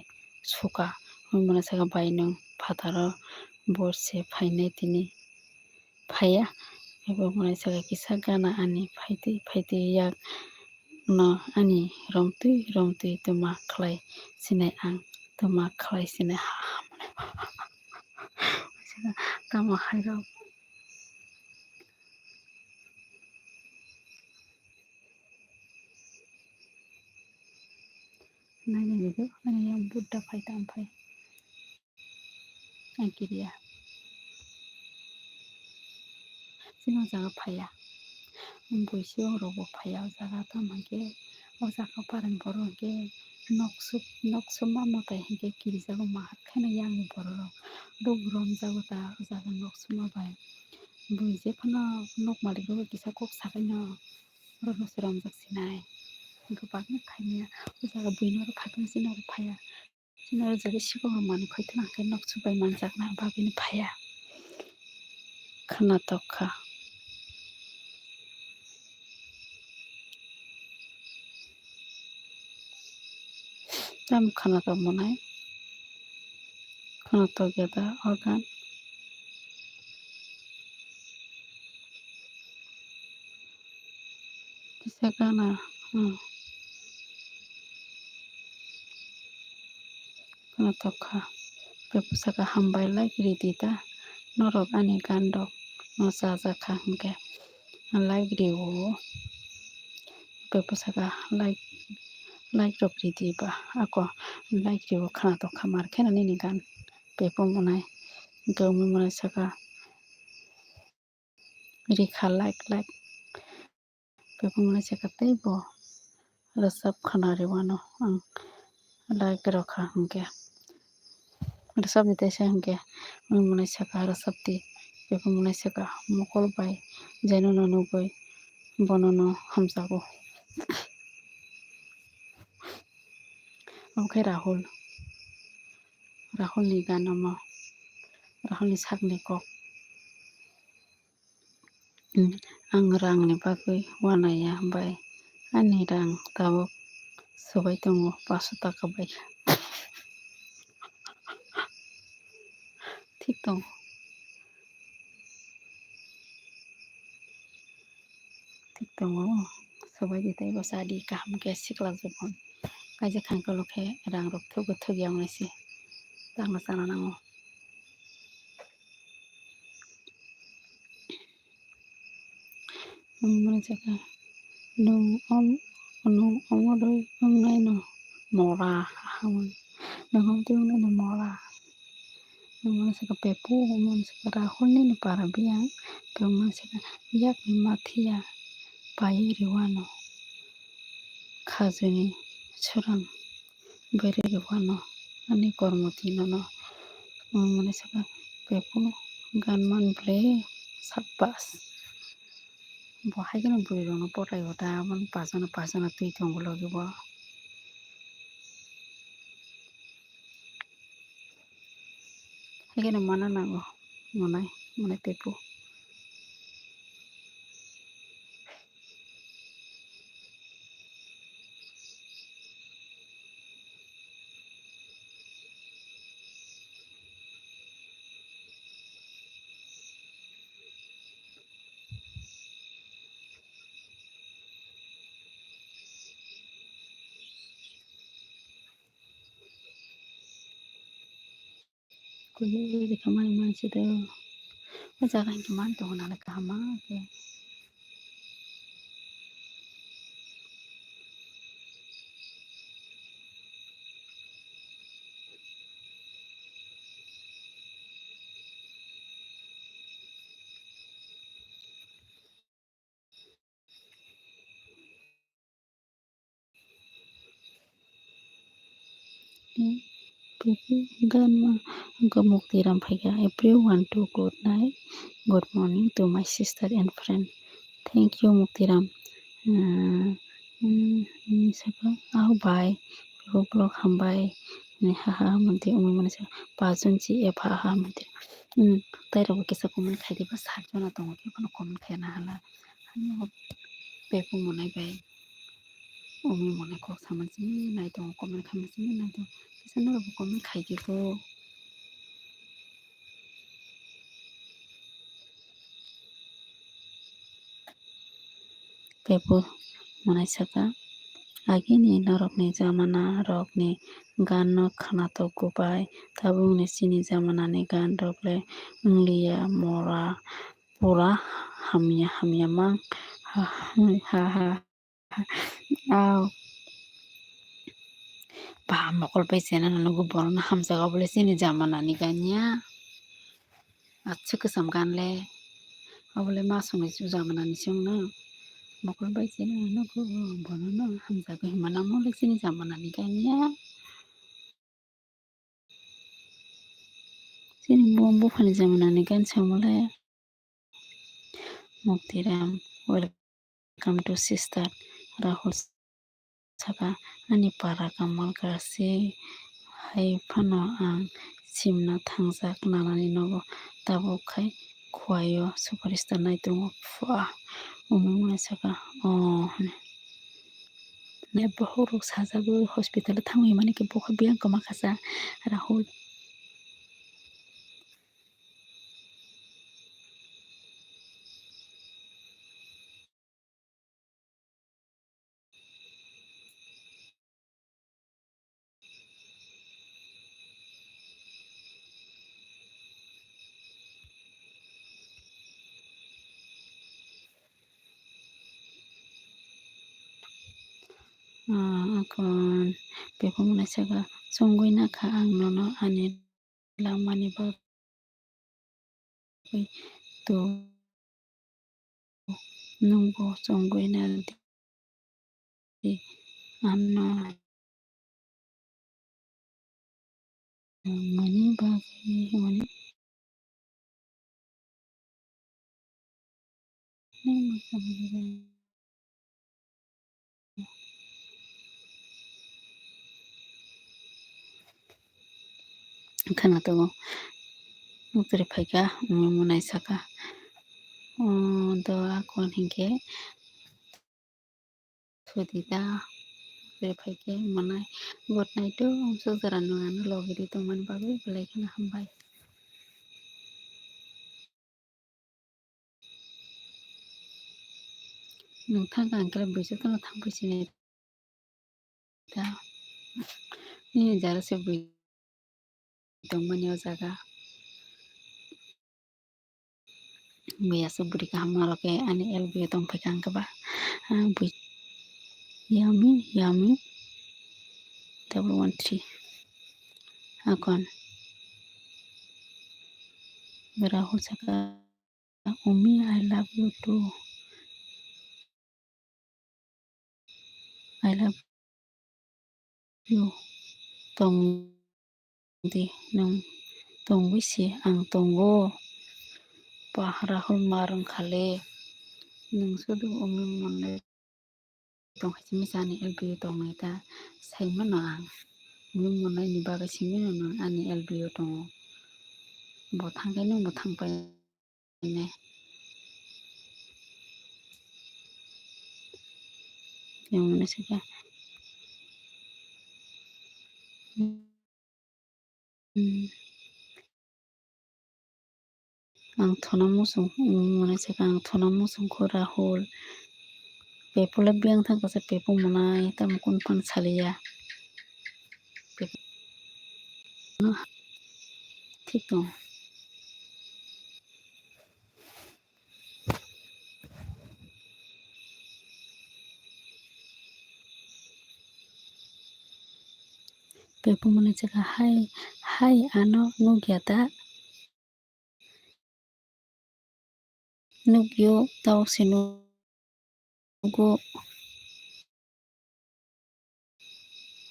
सुका मन से बाय नों फादार बरसे फाइने तिनी फाया पेपो मन से किसा गाना आनी फाइते याक न आनी रमतुई तो मा खलाय सिनाय आं तो मा खलाय सिनाय तमा हायरो नायनो बेखौ आं बुद्धा फायदा ओमफ्राय आंगिरिया जोंनाव जागा फाया बयसो हरावबो फाया जागा तामागे अजाखौ पारें बरगे नक्सु मा मताय हेंगे गिरिजागो माहात खाना यांग बर दौरम जागोता जागा नक्सु माबाय बुइजे फना नक मालिक किसा कक साखायनो रनसे रमजासिनाय गोबां खायनो जागा बुइनो फाथों जिनाव फाया जिनाव जागा सिगाङाव मानो खैथना हांखे नक्सु बाय मानजागना बाबिनो फाया कर्नाटका दाम कर्नाटक मनाय कर्नाटक दा organ Sakana, kana toka. Pepusaka hambai like ridita. Norok ani gandok. No sazaka hingke. Like riwo. Pepusaka like rok ridiba. Ako like riwo kana toka markena nini gan. Pepo munai. Gaumi munai saka. Rika like. Pepo munai saka teibo. Resep kana riwano. Like roka hingke. Resep ditesa hingke. Munai saka resep di. Pepo munai saka mokol bai. Jeno no nugoi. Bonono hamsago. Oke Rahul ni ganama. Rahul ni sakni kok. Ang rang ni bagui wanaya bai. Ani rang tabuk sobai tongo 500 taka bai. Tik dong. Tik dong sobai ditai basadi kaham ke sikla jupon. Kaje khangkalo khe rang rok thugo thugyang naisi. Tangna sana nango. Mana jaka nung omodoi ngai no mora hamun. Nung tiung no mora. Mana saka pepu mana saka Rahul ni para biang. Mana saka yak ni mathia. Pai riwano. Khazuni churang. Beri riwano. Ani kormoti no. Mana saka pepu ganman ble sabas. Bahai kana buri rono potai hota man pasana tui thongo logi bo. Hegena mana nango manai pepu. Kuyi kamai man chide. Jaga man to na kama ke. Pepu ganma gamukti ram phaiga. Everyone to good night. Good morning to my sister and friend. Thank you Muktiram. Saka ahu bye. Pepu blog hambai. Haha mante umi mana saka. Pazunji ep haha mante. Tai rabo kisa comment khai diba sarjona tongo ke kono comment khai na hala. Pepu monai bai. Umi monai kok samansi nai tongo comment khamansi nai tongo. Kisa na rabo comment khai dibo. Pepu monai saka. Agini norokni jamana rokni gan no khana to gubai. Tabung ni sini jamana ni gan rokle ungliya mora pura hamya mang ha aw pa mokol pai sena nugu borna hamsa gobole sini jamana ni ganya achu kusam ganle obole ma sungni chu jamana ni sungna mokol pai sena nugu borna hamsa go himana mole sini jamana ni ganya sini bombo phani jamana ni gan chamole Muktiram welcome to sister Rahul saka ani para kamal kasi hai phano ang simna thangjak nanani nogo tabo khai khwayo superstar nai tongo fa umuna saka ne bohorok sajago hospital thangui mani ke bokha biang kama khasa Rahul akon before nasaga songoi na kha ang nono ani lamani bagui to nungbo songoi na di ano mani bagui mani kana to mutri phaika munai saka do akon hingke sudita phaike manai good night to so jara nungano logiri tongmani bagui belai khana hambai. Nungthang angkela buisok tono thangpaisini ta ni jara se bui tongmani o jaga buya so buri kaham noroke ani LBO tongphaika angkeba bui yummy 113 akon Rahul saka umi I love you too I love you tong di nung tong wisi ang tongo pa Rahul marung khale nung sudu umi monne tong hachimi sani LBO tong ta saimano ang umi monne ni baga simino nung ani LBO tongo bo thangkai nung bo thangpai ne yang mana saka ang thona musung mana saka ang thona musung ko Rahul pepula biang thang kasa pepu munai tam kun pan salia ঠিক তো pepu mana saka hai ano nugyata nugyo tau sinu go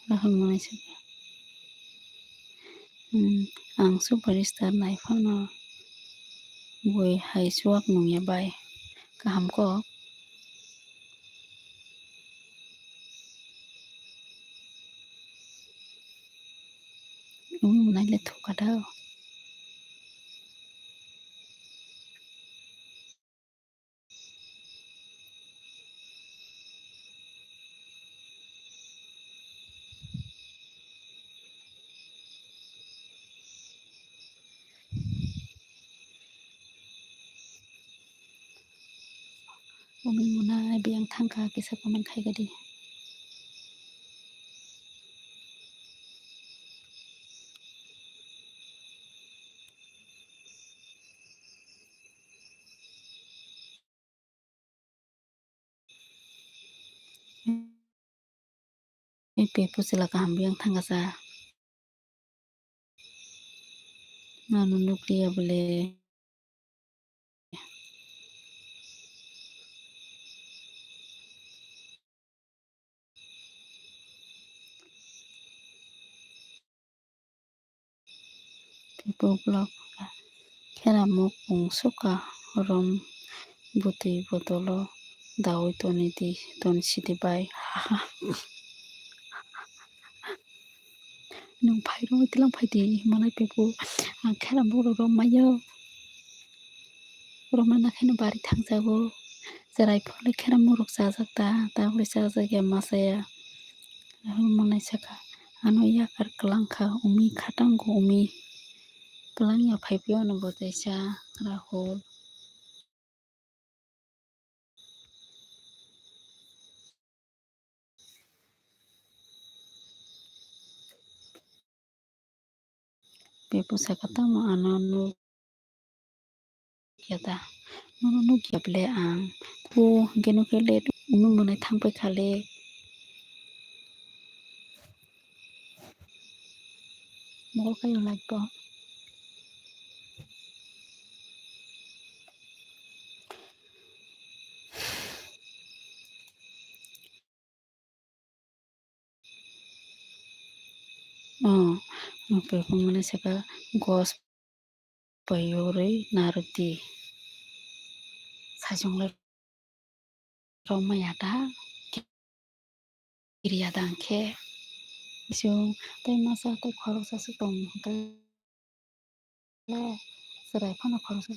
Rahul mana saka ang superstar naifano boi hai suak nungya bai kaham ko munai le thukada umi munai biang thangka kisa paman khai gadi pepu sila kaham biang thangka sa nanu nuklia bole pepu blok khera muk suka rom buti botolo dawi toni di ton sidi bai nung phai ro tilang phai di manai pepu khera muk rom mayo romana khena bari thangjago jarai phole khera muruk sajakta tahle sajage masaya manai saka ano yakar klangkha umi khatango umi pelangya phaipyo no botaisa Rahul pepu saka tamo ano nu kyata nu kyaple ang ko genu kele umi monai thangpai khale Mol kayo like po. Pepo mana saka gos payore naruti sajongla romaya ta kiriya dangke isu tai masa tai khorosa su tong le serai phano khorosa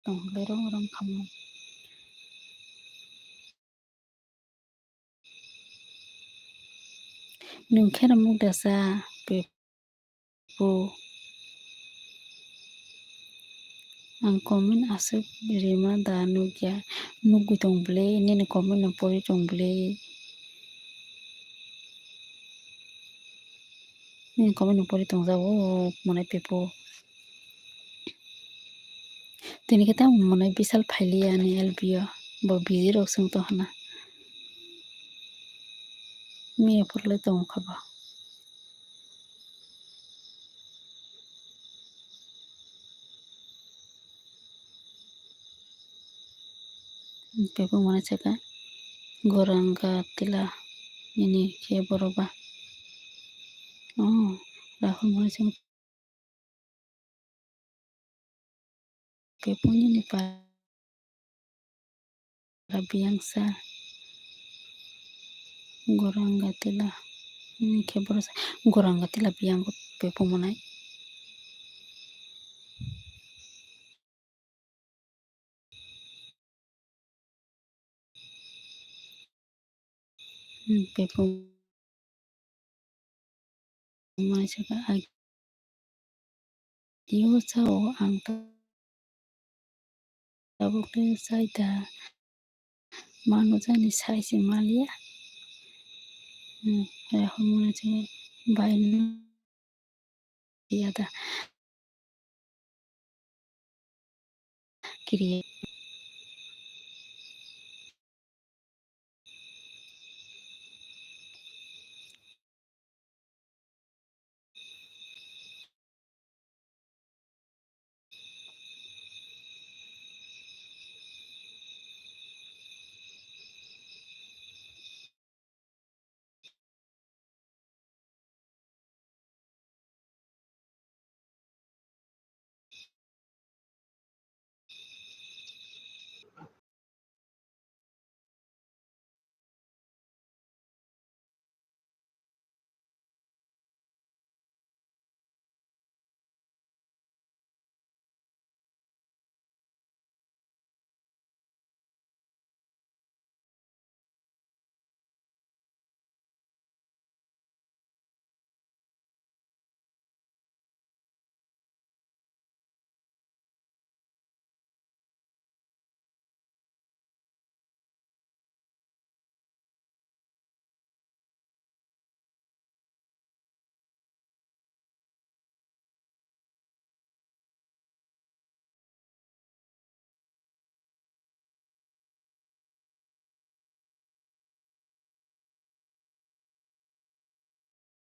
tong le rom khamu nungkhera mukdasa pepo ang komen asuk rima da nugya nugu tongble nini komen na pori tongble nini komen na pori tongjawo mane pepo tini kita mane bisal phailiya ni elbio bo biji rok sung to hana miye porle tong khaba pepo mane chaka goranga tila nini ke boroba rahul mane chaka pepo nini pa biyangsa goranga tila nini ke borosa goranga tila biyang pepo mane pepo mane chaka iyo sao ang tabukle saida manujani saisi malia rahul mane chaka bainu yada kiriye